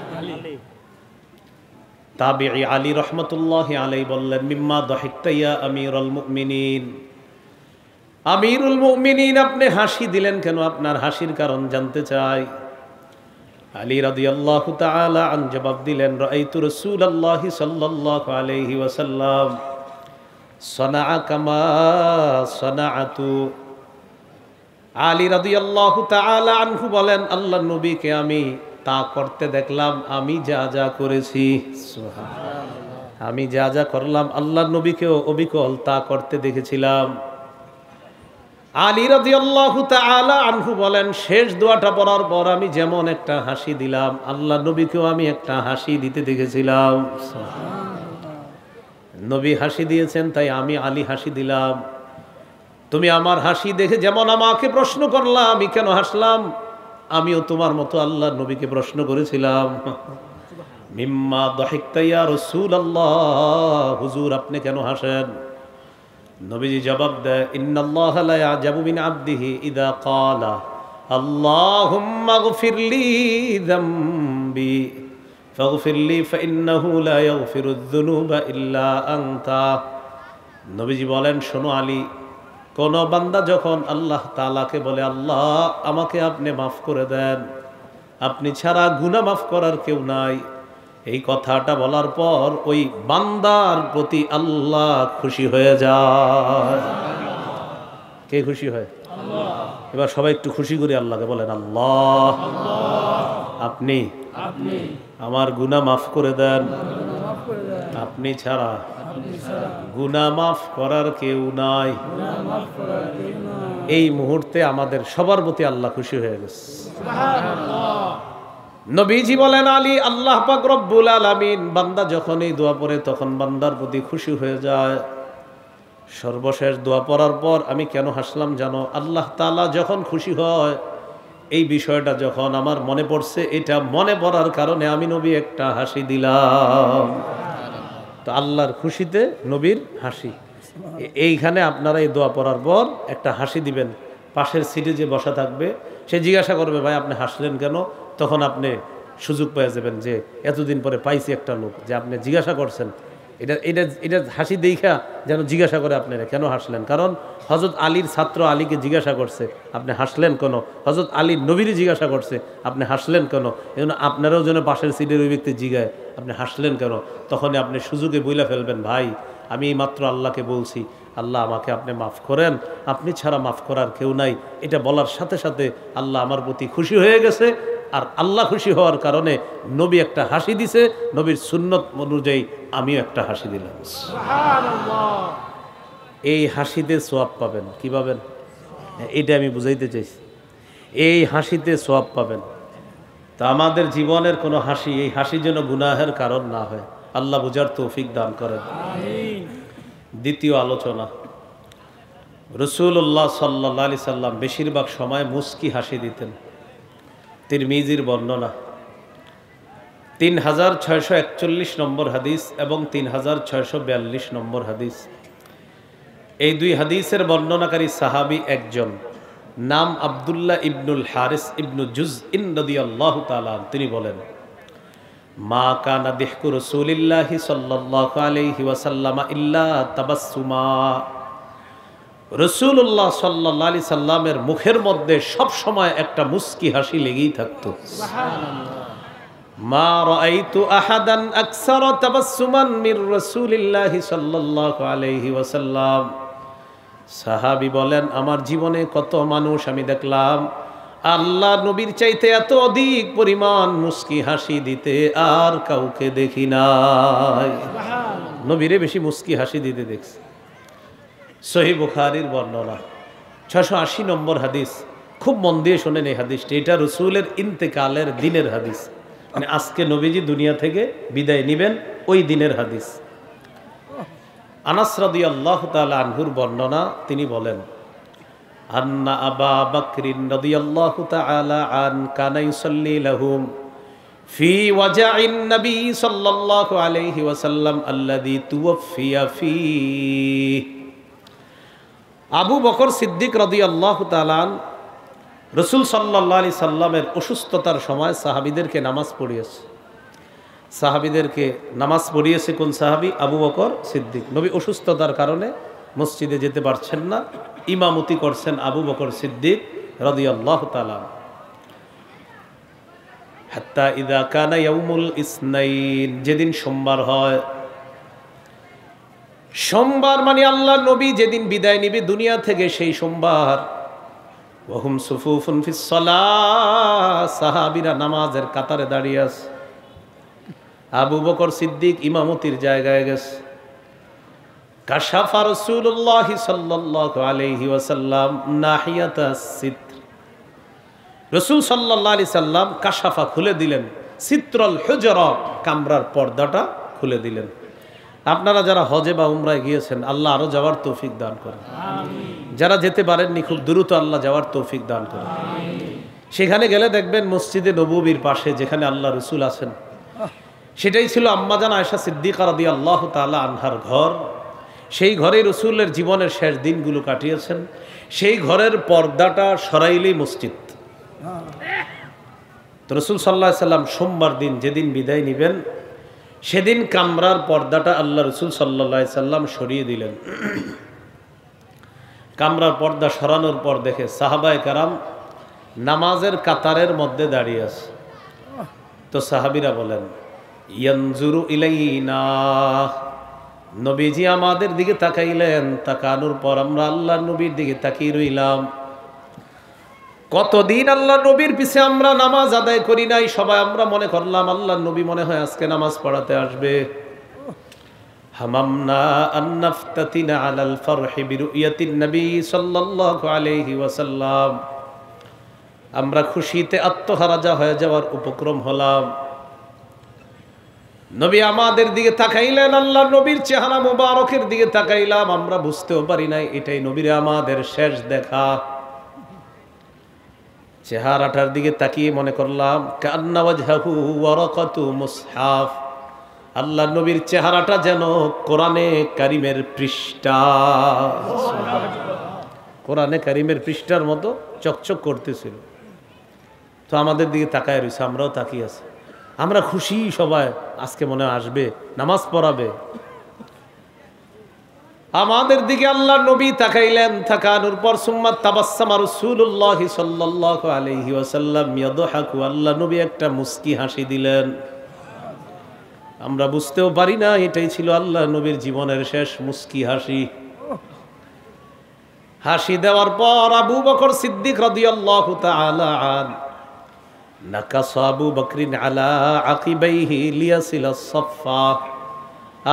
তাবিঈ আলী রাহমাতুল্লাহি আলাইহি বললেন, মিম্মা দাহিকতা ইয়া আমিরুল মুমিনিন। আমিরুল মুমিনিন, আপনি হাসি দিলেন কেন? আপনার হাসির কারণ জানতে চাই। আলী রাদিয়াল্লাহু তাআলা আন জবাব দিলেন, রাআইতু রাসূলুল্লাহি সাল্লাল্লাহু আলাইহি ওয়াসাল্লাম সানাআ কামা সানাআতু। আলী রাদিয়াল্লাহু তাআলা আনহু বলেন, আল্লাহর নবীকে আমি তা করতে দেখলাম আমি যা যা করেছি। সুবহানাল্লাহ, আমি যা যা করলাম আল্লাহর নবীকেও অবিকল তা করতে দেখেছিলাম। আলী রাদিয়াল্লাহু তাআলা আনহু বলেন, শেষ দোয়াটা পড়ার পর আমি যেমন একটা হাসি দিলাম আল্লাহর নবীকেও আমি একটা হাসি দিতে দেখেছিলাম। নবী হাসি দিয়েছেন, তাই আমি আলী হাসি দিলাম। তুমি আমার হাসি দেখে যেমন আমাকে প্রশ্ন করলাম আমি কেন হাসলাম, আমিও তোমার মতো আল্লাহর নবীকে প্রশ্ন করেছিলাম, মিম্মা দাহিকতা ইয়া রাসূলুল্লাহ, হুজুর আপনি কেন হাসেন? নবীজি জবাব দেয়, ইন্নাল্লাহা লা ইয়াজাবু মিন আবদিহি ইযা ক্বালা আল্লাহুম্মা গফিরলি যামবি ফাগফিরলি ফাইন্নাহু লা ইয়াগফিরুয যুনুবা ইল্লা আনতা। নবীজি বলেন, শোনো আলী, কোন বান্দা যখন আল্লাহ তাআলাকে বলে, আল্লাহ আমাকে আপনি মাফ করে দেন, আপনি ছাড়া গুনাহ মাফ করার কেউ নাই, এই কথাটা বলার পর ওই বান্দার প্রতি আল্লাহ খুশি হয়ে যায়। কে খুশি হয়? আল্লাহ। এবার সবাই একটু খুশি করে আল্লাহকে বলেন, আল্লাহ আপনি আমার গুনাহ মাফ করে দেন, আপনি ছাড়া গুনাহ মাফ করার কেউ নাই। এই মুহূর্তে আমাদের সবার প্রতি আল্লাহ খুশি হয়ে গেছে। নবীজি বলেন, আলী আল্লাহ পাক রব্বুল আলামিন বান্দা যখন এই দোয়া পড়ে তখন বান্দার প্রতি খুশি হয়ে যায়। সর্বশেষ দোয়া পড়ার পর আমি কেন হাসলাম জানো? আল্লাহ তাআলা যখন খুশি হয় এই বিষয়টা যখন আমার মনে পড়ছে, এটা মনে পড়ার কারণে আমি নবী একটা হাসি দিলাম। তো আল্লাহর খুশিতে নবীর হাসি। এইখানে আপনারা এই দোয়া পড়ার পর একটা হাসি দিবেন। পাশের সিটে যে বসা থাকবে সে জিজ্ঞাসা করবে, ভাই আপনি হাসলেন কেন? তখন আপনি সুযোগ পেয়ে যাবেন যে এতদিন পরে পাইছি একটা লোক যে আপনি জিজ্ঞাসা করছেন। এটা হাসি দেখা যেন জিজ্ঞাসা করে আপনারা কেন হাসলেন। কারণ হযরত আলীর ছাত্র আলীকে জিজ্ঞাসা করছে আপনি হাসলেন কেন, হযরত আলীর নবীরে জিজ্ঞাসা করছে আপনি হাসলেন কেন। এই জন্য আপনারাও যেন পাশের সিটের ওই ব্যক্তি জিজ্ঞায় আপনি হাসলেন কেন, তখনই আপনি সুযোগে বইলা ফেলবেন, ভাই আমি মাত্র আল্লাহকে বলছি আল্লাহ আমাকে আপনি মাফ করেন, আপনি ছাড়া মাফ করার কেউ নাই। এটা বলার সাথে সাথে আল্লাহ আমার প্রতি খুশি হয়ে গেছে। আর আল্লাহ খুশি হওয়ার কারণে নবী একটা হাসি দিছে, নবীর সুন্নত অনুযায়ী আমিও একটা হাসি দিলাম। সুবহানাল্লাহ। এই হাসিতে সওয়াব পাবেন। কি পাবেন? এটা আমি বুঝাইতে চাইছি, এই হাসিতে সওয়াব পাবেন। তা আমাদের জীবনের কোনো হাসি, এই হাসি যেন গুনাহের কারণ না হয়, আল্লাহ বুঝার তৌফিক দান করেন। আমিন। দ্বিতীয় আলোচনা, রাসূলুল্লাহ সাল্লাল্লাহু আলাইহি সাল্লাম বেশিরভাগ সময় মুস্কি হাসি দিতেন। তিরমিজির বর্ণনা 3641 নম্বর হাদিস এবং 3642 নম্বর হাদিস। এই দুই হাদিসের বর্ণনাকারী সাহাবী একজন, নাম আব্দুল্লাহ ইবনুল হারিস ইবনু জুজইন রাদিয়াল্লাহু তাআলা। তিনি বলেন, মা কানা দিহকু রাসূলিল্লাহি সাল্লাল্লাহু আলাইহি ওয়াসাল্লাম ইল্লা তাবাসসুমা। রাসূলুল্লাহ সাল্লাল্লাহু আলাইহি সাল্লামের মুখের মধ্যে সব সময় একটা মুস্কি হাসি লেগেই থাকতো। সুবহানাল্লাহ। মা রাআইতু আহাদান আকসারা তাবাসসুমান মির রাসূলিল্লাহি সাল্লাল্লাহু আলাইহি ওয়াসাল্লাম। সাহাবী বলেন, আমার জীবনে কত মানুষ আমি দেখলাম আল্লাহ নবীর চাইতে এত অধিক পরিমাণ মুস্কি হাসি দিতে আর কাউকে দেখি নাই। নবীরে বেশি মুস্কি হাসি দিতে দেখছি। সহিহ বুখারীর বর্ণনা 680 নম্বর হাদিস। খুব মন দিয়ে শোনেন এই হাদিসটি। এটা রাসূলের ইন্তেকালের দিনের হাদিস, মানে আজকে নবীজি দুনিয়া থেকে বিদায় নেবেন ওই দিনের হাদিস। আনাস রাদিয়াল্লাহু তাআলা আনহুর বর্ণনা, তিনি বলেন, আন্না আবা বকরিন রাদিয়াল্লাহু তাআলা আন কানা ইউসাল্লি লাহুম ফি ওয়াজাইন নবী সাল্লাল্লাহু আলাইহি ওয়াসাল্লাম আল্লাযী তুওফিয়া ফীহি। আবু বকর সিদ্দিক রাদিয়াল্লাহু তাআলা আন রাসূল সাল্লাল্লাহু আলাইহি সাল্লামের অসুস্থতার সময় সাহাবীদেরকে নামাজ পড়িয়েছে। সাহাবীদেরকে নামাজ পড়িয়েছে কোন সাহাবী? আবু বকর সিদ্দিক। নবী অসুস্থতার কারণে মসজিদে যেতে পারছেন না, ইমামতি করছেন আবু বকর সিদ্দিক রাদিয়াল্লাহু তাআলা। হাত্তা ইযা কানা ইয়াউমুল ইসনাইন, যেদিন সোমবার হয়, সোমবার মানে আল্লাহ নবী যেদিন বিদায় নিবে দুনিয়া থেকে সেই সোমবার, ওয়াহুম সুফুফুন ফিস সালাহ, সাহাবীরা নামাজের কাতারে দাঁড়িয়ে আছে, আবু বকর সিদ্দিক ইমামতির জায়গায় গেছে। কাশাফা রাসূলুল্লাহ সাল্লাল্লাহু আলাইহি ওয়াসাল্লাম নাহিয়াতাস সিত্র, রাসূল সাল্লাল্লাহু আলাইহি সাল্লাম কাশাফা খুলে দিলেন, সিত্রুল হুজরা, কামরার পর্দাটা খুলে দিলেন। আপনারা যারা হজে বা উমরায় গিয়েছেন, আল্লাহ আরো যাওয়ার তৌফিক দান করেন। আমিন। যারা যেতে পারেননি, খুব দ্রুত আল্লাহ যাওয়ার তৌফিক দান করেন। আমিন। সেখানে গেলে দেখবেন মসজিদে নববীর পাশে যেখানে আল্লাহ রাসূল আছেন, সেটাই ছিল আম্মাজান আয়েশা সিদ্দিকা রাদিয়াল্লাহু তাআলা আনহার ঘর। সেই ঘরে রাসূলের জীবনের শেষ দিনগুলো কাটিয়েছেন। সেই ঘরের পর্দাটা সরাইলেই মসজিদ। তো রাসূল সাল্লাল্লাহু আলাইহি সাল্লাম সোমবার দিন যেদিন বিদায় নেবেন, সেদিন কামরার পর্দাটা আল্লাহ রাসূল সাল্লাল্লাহু আলাইহি সাল্লাম সরিয়ে দিলেন। কামরার পর্দা সরানোর পর দেখে সাহাবায়ে কেরাম নামাজের কাতারের মধ্যে দাঁড়িয়ে আছে। তো সাহাবীরা বলেন, ইয়ানজুরু ইলাইনা, নবীজি আমাদের দিকে তাকাইলেন। তাকানোর পর আমরা আল্লাহর নবীর দিকে তাকিয়ে রইলাম। কতদিন আল্লাহর নবীর পিছে আমরা নামাজ আদায় করি নাই, সবাই আমরা মনে করলাম আল্লাহর নবী মনে হয় আজকে নামাজ পড়াতে আসবে। হামামনা আন নাফতাতিনা আলাল ফারহি বিরুয়াতিন নবী সাল্লাল্লাহু আলাইহি ওয়াসাল্লাম, আমরা খুশিতে আত্মহারা হয়ে যাওয়ার উপক্রম হলাম। নবী আমাদের দিকে তাকাইলেন, আল্লাহর নবীর চেহারা মুবারকের দিকে তাকাইলাম। আমরা বুঝতেও পারি নাই এটাই নবীর আমাদের শেষ দেখা। চেহারাটার দিকে তাকিয়ে মনে করলাম কান্না ওয়াজহাহু ওয়ারাকাতু মুসহাফ, আল্লাহর নবীর চেহারাটা যেন কোরআনে কারিমের পৃষ্ঠা, কোরআনে কারিমের পৃষ্ঠার মতো চকচক করতেছিল। তো আমাদের দিকে তাকায় রয়েছে, আমরাও তাকিয়ে আছি। আমরা খুশি সবাই, আজকে মনে আসবে নামাজ পড়াবে। আমাদের দিকে আল্লাহর নবী তাকাইলেন। তাকানোর পর সুম্মা তাবাসসামা রাসূলুল্লাহ সাল্লাল্লাহু আলাইহি ওয়াসাল্লাম ইয়াদহাকু, আল্লাহর নবী একটা মুস্কি হাসি দিলেন। আমরা বুঝতেও পারি না এটাই ছিল আল্লাহর নবীর জীবনের শেষ মুস্কি হাসি। হাসি দেওয়ার পর আবু বকর সিদ্দিক রাদিয়াল্লাহু তাআলা আন নাকাস আবু বকরিন আলা আকিবাইহি লিয়াসিলাস সাফফা,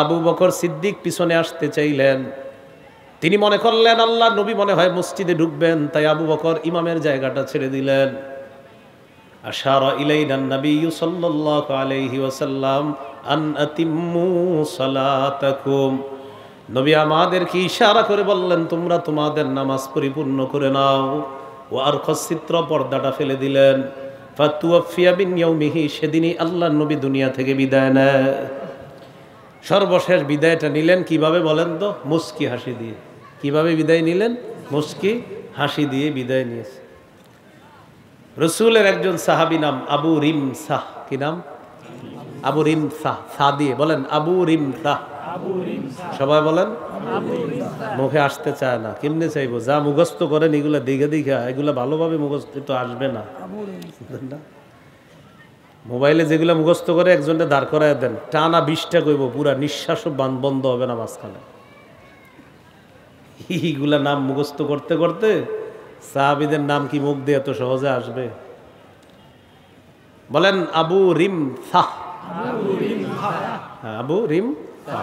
আবু বকর সিদ্দিক পিছনে আসতে চাইলেন। তিনি মনে করলেন আল্লাহ নবী মনে হয় মসজিদে ঢুকবেন, তাই আবু বকর ইমামের জায়গাটা ছেড়ে দিলেন। আশারা ইলাইনা নবী সাল্লাল্লাহু আলাইহি ওয়াসাল্লাম আন আতিম্মু সালাতাকুম, নবী আমাদেরকে ইশারা করে বললেন তোমরা তোমাদের নামাজ পরিপূর্ণ করে নাও। ও আর খসিত্র পর্দাটা ফেলে দিলেন। ফাতুওয়াফিয়া বিন ইয়াউমিহি, সেদিনই আল্লাহর নবী দুনিয়া থেকে বিদায় নেয়। সর্বশেষ বিদায়টা নিলেন কিভাবে বলেন তো? মুস্কি হাসি দিয়ে। কিভাবে বিদায় নিলেন? মুস্কি হাসি দিয়ে বিদায় নিয়েছে। রসুলের একজন সাহাবী নাম আবু রিমসাহ, কি নাম? আবু রিমসা, সা দিয়ে বলেন আবু রিমসা। সবাই বলেন। মুখে আসতে চায় না, কেমনে চাইবো? যা মুখস্থ করেন এগুলা দেখে দেখা, এগুলা ভালোভাবে মুখস্থ তো আসবে না। মোবাইলে যেগুলো মুখস্থ করে একজনটা দাঁড় করায় দেন, টানা 20টা কইব, পুরা নিঃশ্বাসও বন্ধ হবে না মাঝখানে। এইগুলা নাম মুখস্থ করতে করতে সাহাবীদের নাম কি মুখ দিয়ে এত সহজে আসবে? বলেন আবু রিমসা। আবু রিমসা।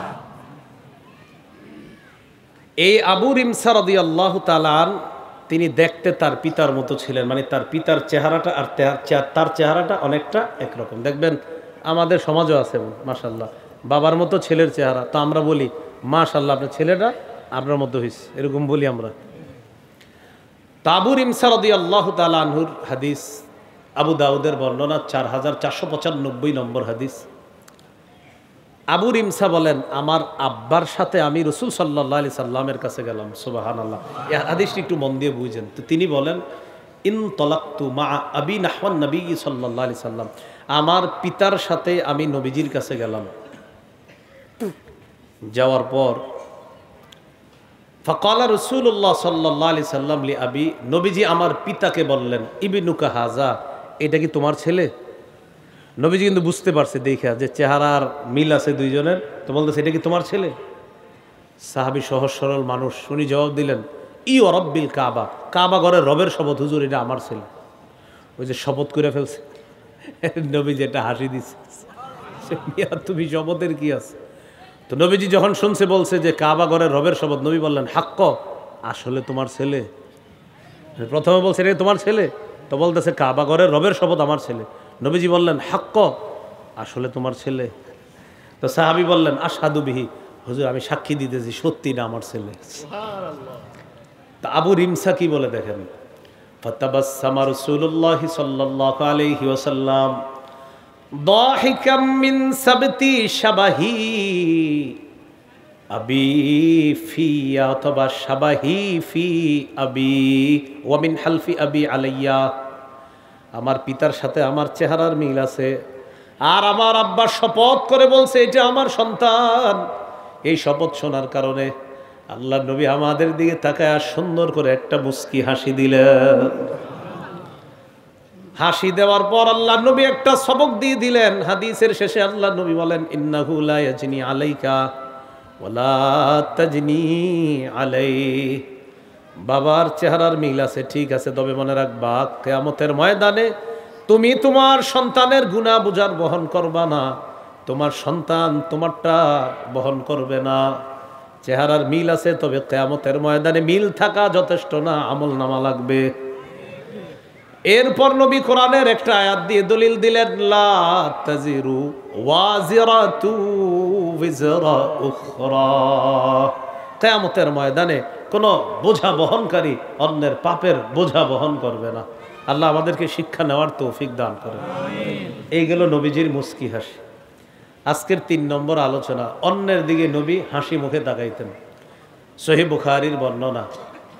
এই আবু রিমসা রাদিয়াল্লাহু তাআলা আন, তিনি দেখতে তার পিতার মতো ছিলেন, মানে তার পিতার চেহারাটা আর তার চেহারাটা অনেকটা একরকম। দেখবেন আমাদের সমাজও আছে মাশাআল্লাহ, বাবার মতো ছেলের চেহারা, তো আমরা বলি মাশাআল্লাহ আপনার ছেলেটা আপনার মতো হয়েছে, এরকম বলি আমরা। তো আবু রিমসা রাদিয়াল্লাহু তাআলা আনহুর হাদিস, আবু দাউদের বর্ণনা 4495 নম্বর হাদিস। আবু রিমসা বলেন, আমার আব্বার সাথে আমি রাসূল সাল্লাল্লাহু আলাইহি সাল্লামের কাছে গেলাম। সুবহানাল্লাহ, এই হাদিসটি একটু মন দিয়ে বুঝেন। তো তিনি বলেন, ইনতালাকতু মা আবি নাহওয়ান নবী সাল্লাল্লাহু আলাইহি সাল্লাম, আমার পিতার সাথে আমি নবীজির কাছে গেলাম। যাওয়ার পর ফাকালা রাসূলুল্লাহ সাল্লাল্লাহু আলাইহি সাল্লাম লি আবি, নবীজি আমার পিতাকে বললেন, ইবনুকা হাযা, এটা কি তোমার ছেলে? নবীজি কিন্তু বুঝতে পারছে দেখা যে চেহারার মিল আছে দুইজনের, তো বলতেছে এটা কি তোমার ছেলে? সাহাবী সহজ সরল মানুষ, শুনি জবাব দিলেন, ই ও রব্বিল কাবা, কাবা ঘরের রবের শপথ হুজুর, এটা আমার ছেলে। ওই যে শপথ করে ফেলছে, নবীজি এটা হাসি দিচ্ছে, তুমি শপথের কি আছে? তো নবীজি যখন শুনছে বলছে যে কাবা ঘরের রবের শপথ, নবী বললেন, হাক্ক, আসলে তোমার ছেলে? প্রথমে বলছে এটা তোমার ছেলে, তো বলতেছে কাবা ঘরের রবের শপথ আমার ছেলে। নবীজি বললেন, হাক্ক, আসলে তোমার ছেলে? তো সাহাবী বললেন, আশহাদু বিহি, হুজুর আমি সাক্ষী দিতেছি সত্যি না আমার ছেলে। তা আবু রিমসা কি বলে দেখেন, ফাতাবাসসামা রাসূলুল্লাহি সাল্লাল্লাহু আলাইহি ওয়াসাল্লাম দাহিকাম মিন সাবতি শাবাহি আবি ফি, অথবা শাবাহি ফি আবি ওয়া মিন হালফি আবি আলাইয়া, আমার পিতার সাথে আমার চেহারার মিল আছে, আর আমার আব্বা শপথ করে বলছে এটা আমার সন্তান। এই শপথ শোনার কারণে আল্লাহ নবী আমাদের দিকে তাকায় সুন্দর করে একটা মুস্কি হাসি দিলেন। হাসি দেওয়ার পর আল্লাহ নবী একটা সবক দিয়ে দিলেন। হাদিসের শেষে আল্লাহ নবী বলেন, ইন্নাহু লা ইয়াজনি আলাইকা ওয়ালা তাজনি আলাই, বাবার চেহারার মিল আছে ঠিক আছে, তবে মনে রাখবা কিয়ামতের ময়দানে তুমি তোমার সন্তানের গুনাহ বোঝার বহন করবা না, তোমার সন্তান তোমারটা বহন করবে না। চেহারার মিল আছে, তবে কিয়ামতের ময়দানে মিল থাকা যথেষ্ট না, আমলনামা লাগবে। এরপর নবী কোরআনের একটা আয়াত দিয়ে দলিল দিলেন, লা তাজিরু ওয়াজিরাতু বিজরা উখরা, কিয়ামতের ময়দানে কোনো বোঝা বহনকারী অন্যের পাপের বোঝা বহন করবে না। আল্লাহ আমাদেরকে শিক্ষা নেওয়ার তৌফিক দান করেন। এই গেল নবীজির মুস্কি হাসি। আজকের 3 নম্বর আলোচনা, অন্যের দিকে নবী হাসি মুখে তাকাইতেন। সহিহ বুখারীর বর্ণনা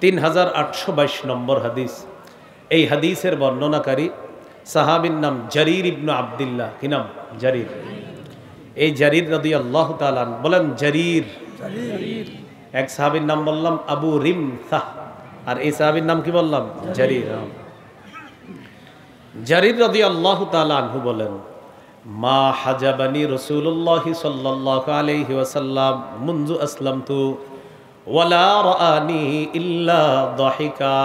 3822 নম্বর হাদিস। এই হাদিসের বর্ণনাকারী সাহাবীর নাম জারির ইবনে আব্দুল্লাহ। কি নাম? জারির। এই জারির রাদিয়াল্লাহু তাআলা বলেন, জারির। এক সাহাবীর নাম বললাম আবু রিমসা, আর এই সাহাবীর নাম কি বললাম? জারির। জারির রাদিয়াল্লাহু তাআলা আনহু বলেন, মা হাজাবানি রাসূলুল্লাহ সাল্লাল্লাহু আলাইহি ওয়াসাল্লাম মুনযু আসলামতু ওয়ালা রাআনি ইল্লা দাহিকা।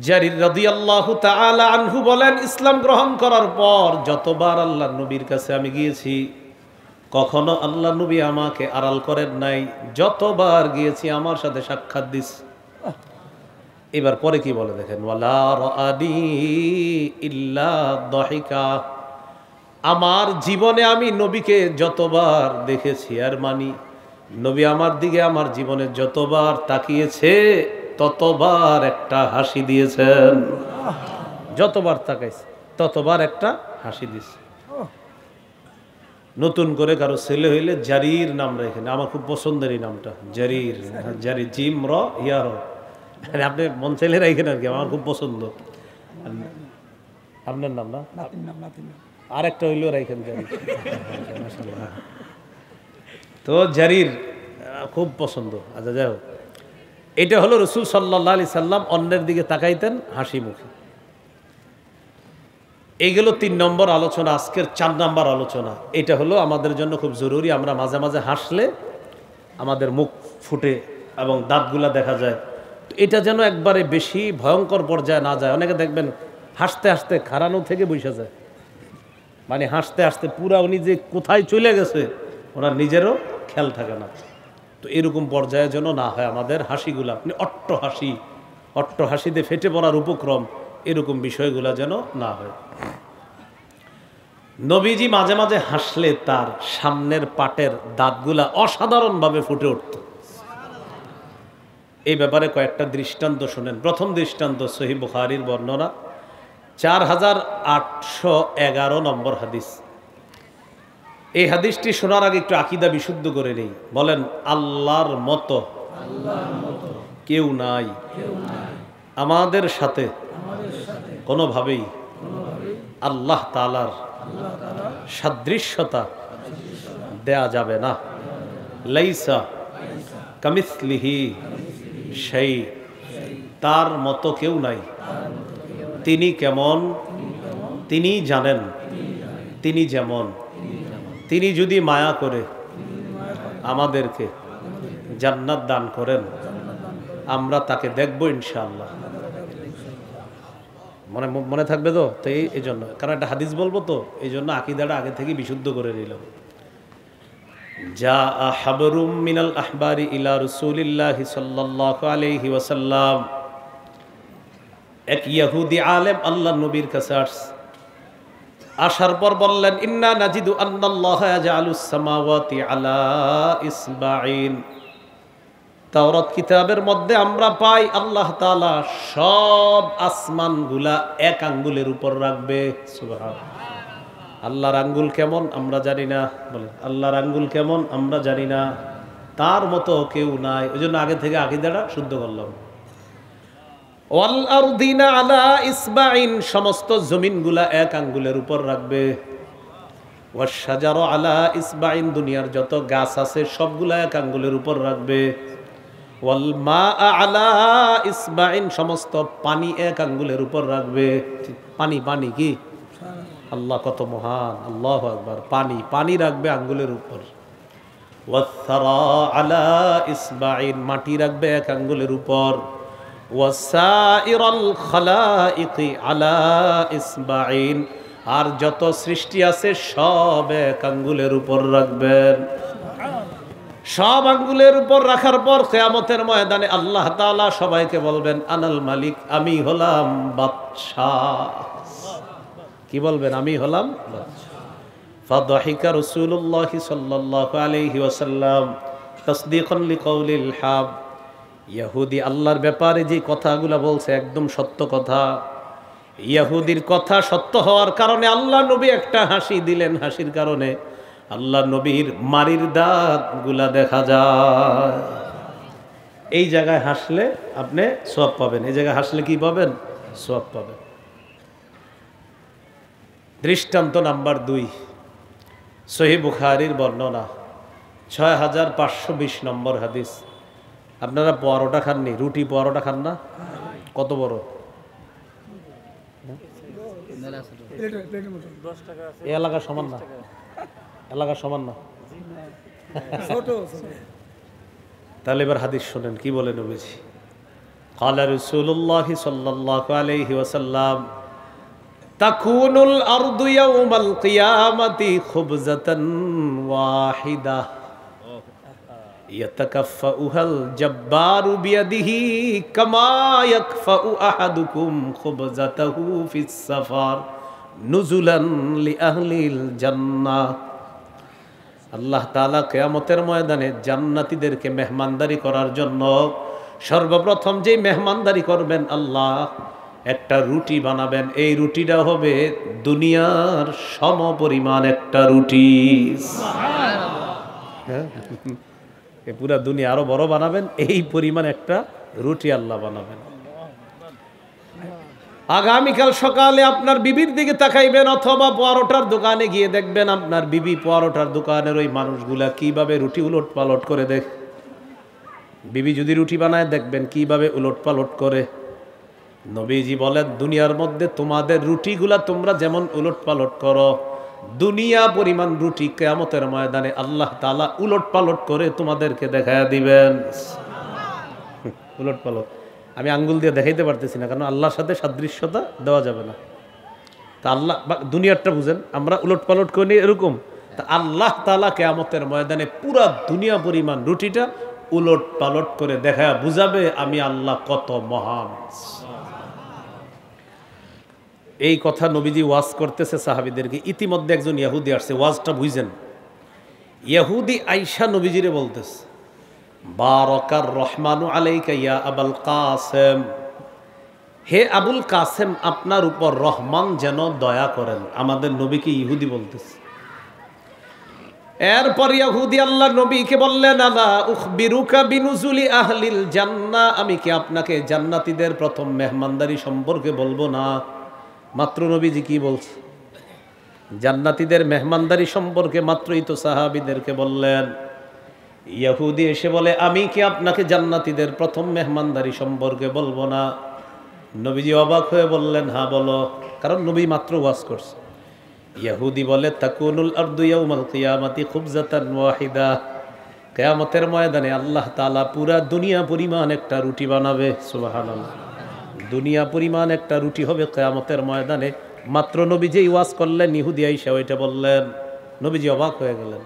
জারির রাদিয়াল্লাহু তাআলা আনহু বলেন, ইসলাম গ্রহণ করার পর যতবার আল্লাহর নবীর কাছে আমি গিয়েছি, কখনো আল্লাহ নবী আমাকে আড়াল করেন নাই, যতবার গিয়েছি আমার সাথে সাক্ষাৎ দিস। এবার পরে কি বলে দেখেন, ওয়ালা রাআনি ইল্লা দাহিকা, আমার জীবনে আমি নবীকে যতবার দেখেছি, আর মানি নবী আমার দিকে আমার জীবনে যতবার তাকিয়েছে ততবার একটা হাসি দিয়েছেন। যতবার তাকাইছে ততবার একটা হাসি দিয়েছে। নতুন করে কারো ছেলে হইলে জারির নাম রেখেন, আমার খুব পছন্দের এই নামটা, জারির। জারির, জিম র ইয়া র, আপনি মন চাইলে রাখেন আর কি, আমার খুব পছন্দ। আপনার নাম না? আর একটা হইল রাইখেন জারির। তো জারির খুব পছন্দ। আচ্ছা যাই হোক, এটা হলো রসুল সাল্লাল্লাহু আলাইহি সাল্লাম অন্যের দিকে তাকাইতেন হাসি মুখে। এইগুলো 3 নম্বর আলোচনা। আজকের 4 নম্বর আলোচনা, এটা হলো আমাদের জন্য খুব জরুরি। আমরা মাঝে মাঝে হাসলে আমাদের মুখ ফুটে এবং দাঁতগুলা দেখা যায়। তো এটা যেন একবারে বেশি ভয়ঙ্কর পর্যায়ে না যায়। অনেকে দেখবেন হাসতে হাসতে খাড়ানো থেকে বসে যায়, মানে হাসতে হাসতে পুরা উনি যে কোথায় চলে গেছে ওনার নিজেরও খেয়াল থাকে না। তো এরকম পর্যায়ে যেন না হয় আমাদের হাসিগুলা, আপনি অট্ট হাসিতে ফেটে পড়ার উপক্রম, এরকম বিষয়গুলা যেন না হয়। নবীজি মাঝে মাঝে হাসলে তার সামনের পাটের দাঁতগুলা অসাধারণভাবে ফুটে উঠত। এই ব্যাপারে কয়েকটা দৃষ্টান্ত শুনেন। প্রথম দৃষ্টান্ত সহিহ বুখারীর বর্ণনা, 4811 নম্বর হাদিস। এই হাদিসটি শোনার আগে একটু আকীদা বিশুদ্ধ করে নেই। বলেন, আল্লাহর মতো কেউ নাই, আমাদের সাথে কোনোভাবেই আল্লাহ তাআলার সাদৃশ্যতা দেয়া যাবে না। লাইসা কামিসলিহি শাই, তার মতো কেউ নাই। তিনি কেমন তিনি জানেন, তিনি যেমন। তিনি যদি মায়া করে আমাদেরকে জান্নাত দান করেন, আমরা তাকে দেখব ইনশাআল্লাহ। মনে থাকবে তো? তো এই জন্য, কারণ একটা হাদিস বলবো তো, এই জন্য আকীদাটা আগে থেকে বিশুদ্ধ করে নিলাম। যা হাবরুম মিনাল আহবারি ইলা রাসূলিল্লাহি সাল্লাল্লাহু আলাইহি ওয়াসাল্লাম, এক ইহুদি আলেম আল্লাহর নবীর কাছে আসার পর বললেন, ইন্না নাজিদু আন্নাল্লাহা ইয়াজআলুস সামাওয়াতি আলা ইসবাঈন। তাওরাত কিতাবের মধ্যে আমরা পাই আল্লাহ তাআলা সব আসমানগুলা এক আঙ্গুলের উপর রাখবে। সুবহানাল্লাহ। আল্লাহর আঙ্গুল কেমন আমরা জানি না। বলেন, আল্লাহর আঙ্গুল কেমন আমরা জানি না, তার মতো কেউ নাই। ওই জন্য আগে থেকে আকীদাটা শুদ্ধ করলাম। ওয়াল আরদিনা আলা ইসবাঈন, সমস্ত জমিনগুলা এক আঙ্গুলের উপর রাখবে। ওয়াশ শাজারু আলা ইসবাঈন, দুনিয়ার যত গাছ আছে সবগুলা এক আঙ্গুলের উপর রাখবে। ওয়াল মা আলা ইসবাঈন, সমস্ত পানি এক আঙ্গুলের উপর রাখবে। পানি পানি কি? আল্লাহ কত মহান, আল্লাহু আকবার। পানি রাখবে আঙ্গুলের উপর। ওয়াস সারা আলা ইসবাঈন, মাটি রাখবে এক আঙ্গুলের উপর। ওয়াসাইরাল খালাইকি আলা ইসবাঈন, আর যত সৃষ্টি আছে সব এক আঙ্গুলের উপর রাখবেন। সব আঙ্গুলের উপর রাখার পর কিয়ামতের ময়দানে আল্লাহ তাআলা সবাইকে বলবেন, আনাল মালিক, আমি হলাম বাদশাহ। কি বলবেন? আমি হলাম বাদশাহ। ফাদাহিকা রাসূলুল্লাহ সাল্লাল্লাহু আলাইহি ওয়াসাল্লাম তাসদীকান লিকাউলিল হাব। ইহুদি আল্লাহর ব্যাপারে যে কথাগুলো বলছে একদম সত্য কথা। ইহুদির কথা সত্য হওয়ার কারণে আল্লাহ নবী একটা হাসি দিলেন। হাসির কারণে আল্লাহ নবীর মারির দাঁতগুলা দেখা যায়। এই জায়গায় হাসলে আপনি সওয়াব পাবেন, এই জায়গায় হাসলে কি পাবেন? সওয়াব পাবেন। দৃষ্টান্ত নাম্বার 2, সহিহ বুখারীর বর্ণনা, 6520 নম্বর হাদিস। আপনারা পরোটা খাননি? রুটি পরোটা খান না? কত বড়? এই এলাকা সমান না, এলাকা সমান না। তাহলে এবার হাদিস শোনেন কি বলে নবীজি। ক্বালা রাসূলুল্লাহ সাল্লাল্লাহু আলাইহি ওয়াসাল্লাম, তাকুনুল আরদু ইয়াউমাল কিয়ামাতি খুবজাতান ওয়াহিদা ইয়াতাকাফফাউহাল জাব্বারু বিয়াদিহি কামা ইয়াকফাউ আহাদুকুম খুবজাতাহু ফিস সাফার নুজুলান লিআহলিল জান্নাহ। আল্লাহ তাআলা কিয়ামতের ময়দানে জান্নাতীদেরকে মেহমানদারি করার জন্য সর্বপ্রথম যে মেহমানদারি করবেন আল্লাহ, একটা রুটি বানাবেন। এই রুটিটা হবে দুনিয়ার সমপরিমাণ একটা রুটি। পুরা দুনিয়া আরো বড় বানাবেন, এই পরিমাণ একটা রুটি আল্লাহ বানাবেন। আগামীকাল সকালে আপনার বিবির দিকে তাকাইবেন, অথবা পরোটার দোকানে গিয়ে দেখবেন আপনার বিবি পরোটার দোকানের ওই মানুষগুলা কিভাবে রুটি উলট পালট করে দেখ। বিবি যদি রুটি বানায় দেখবেন কিভাবে উলট পালট করে। নবীজি বলেন, দুনিয়ার মধ্যে তোমাদের রুটিগুলা তোমরা যেমন উলট পালট করো, দুনিয়া পরিমাণ রুটি কিয়ামতের ময়দানে আল্লাহ তাআলা উলট পালট করে তোমাদেরকে দেখায়া দিবেন। উলট পালট আমি আঙ্গুল দিয়ে দেখাইতে পারতেছি না, কারণ আল্লাহর সাথে সাদৃশ্যতা দেওয়া যাবে না। তা আল্লাহ দুনিয়ারটা বুঝেন, আমরা উলট পালট করি এরকম। তা আল্লাহ তাআলা কিয়ামতের ময়দানে পুরা দুনিয়া পরিমাণ রুটিটা উলট পালট করে দেখায়া বুঝাবে আমি আল্লাহ কত মহান। এই কথা নবীজি ওয়াজ করতেছে সাহাবীদেরকে। ইতিমধ্যে একজন ইহুদি আসছে, ওয়াজটা বুঝেন। ইহুদি আয়েশা নবীজিরে বলতেছে, বারাকার রহমানু আলাইকা ইয়া আবুল কাসেম, হে আবুল কাসেম আপনার উপর রহমান যেন দয়া করেন। আমাদের নবীকে ইহুদি বলতেছে। এরপর ইহুদি আল্লাহ নবীকে বললেন, আলা উখবিরুকা বিনুজুলি আহলিল জান্নাহ, আমি কি আপনাকে জান্নাতীদের প্রথম মেহমানদারি সম্পর্কে বলবো না? মাত্র নবীজি কি বলছে? জান্নাতীদের মেহমানদারি সম্পর্কে মাত্রই তো সাহাবীদেরকে বললেন। ইহুদি এসে বলে, আমি কি আপনাকে জান্নাতীদের প্রথম মেহমানদারি সম্পর্কে বলবো না? নবীজি অবাক হয়ে বললেন, হ্যাঁ বলো। কারণ নবী মাত্র ওয়াজ করছে। ইহুদি বলে, তাকুনুল আরদু ইয়াউমাল কিয়ামাতি খুবজাতান ওয়াহিদা, কিয়ামতের ময়দানে আল্লাহ তাআলা পুরা দুনিয়া পরিমাণ একটা রুটি বানাবে। সুবহানাল্লাহ, দুনিয়া পরিমাণ একটা রুটি হবে কিয়ামতের ময়দানে। মাত্র নবীজি ওয়াজ করলেন, ইহুদি আইসা ওইটা বললেন। নবীজি অবাক হয়ে গেলেন।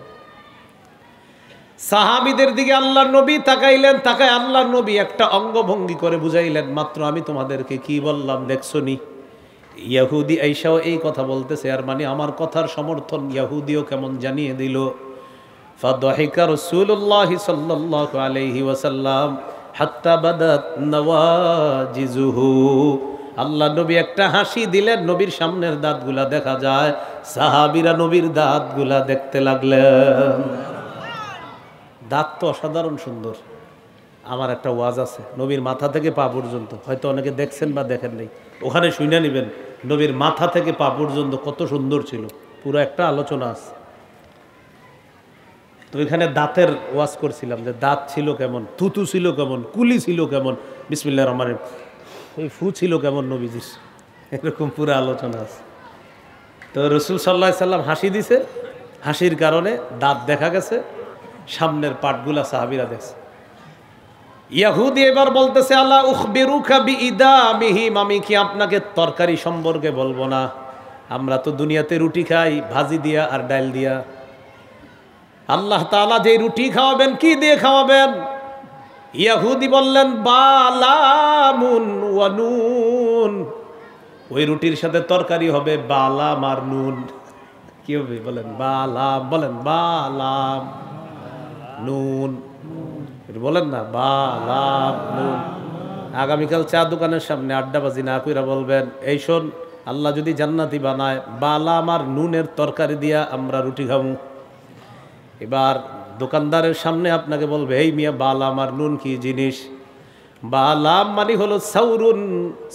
সাহাবীদের দিকে আল্লাহর নবী তাকাইলেন, তাকায় আল্লাহর নবী একটা অঙ্গভঙ্গি করে বুঝাইলেন, মাত্র আমি তোমাদেরকে কি বললাম দেখছো নি? ইহুদি আইসাও এই কথা বলতেছে, আর মানে আমার কথার সমর্থন ইহুদিও কেমন জানিয়ে দিল। ফাদহিকা রাসূলুল্লাহ সাল্লাল্লাহু আলাইহি ওয়াসাল্লাম হাত্তা বাদাত নওয়াজিজুহু, আল্লাহ নবী একটা হাসি দিলেন, নবীর সামনের দাঁতগুলা দেখা যায়। সাহাবীরা নবীর দাঁতগুলা দেখতে লাগলেন। দাঁত তো অসাধারণ সুন্দর। আমার একটা ওয়াজ আছে নবীর মাথা থেকে পা পর্যন্ত, হয়তো অনেকে দেখছেন বা দেখেন নাই, ওখানে শুনে নেবেন নবীর মাথা থেকে পা পর্যন্ত কত সুন্দর ছিল, পুরো একটা আলোচনা আছে। তো এখানে দাঁতের ওয়াজ করছিলাম, যে দাঁত ছিল কেমন, থুতু ছিল কেমন, কুলি ছিল কেমন, বিসমিল্লাহির রহমানির রহিম, ওই ফু ছিল কেমন নবীজির, এরকম পুরো আলোচনা আছে। তো রাসূল সাল্লাল্লাহু আলাইহি সাল্লাম হাসি দিছে, হাসির কারণে দাঁত দেখা গেছে, সামনের পাটগুলা সাহাবীরা দেখছে। ইহুদি এবার বলতেছে, আলা উখবিরুকা বিইদামিহিম, আমি কি আপনাকে তরকারি সম্পর্কে বলবো না? আমরা তো দুনিয়াতে রুটি খাই ভাজি দিয়া আর ডাল দিয়া। আল্লাহ তাআলা যে রুটি খাওয়াবেন, কি দিয়ে খাওয়াবেন? ইহুদি বললেন, বালামুন ওয়া নুন, ওই রুটির সাথে তরকারি হবে বালাম আর নুন। কি হবে বলেন? বালাম, বলেন বালাম নুন, বলেন না বালাম নুন। আগামীকাল চা দোকানের সামনে আড্ডাবাজি না কইরা বলবেন, এই শোন, আল্লাহ যদি জান্নাতি বানায়, বালাম আর নুনের তরকারি দিয়া আমরা রুটি খাবো। এবার দোকানদারের সামনে আপনাকে বলবে, এই মিয়া বালাম আর নুন কি জিনিস? বালাম মানে হলো সাউরুন,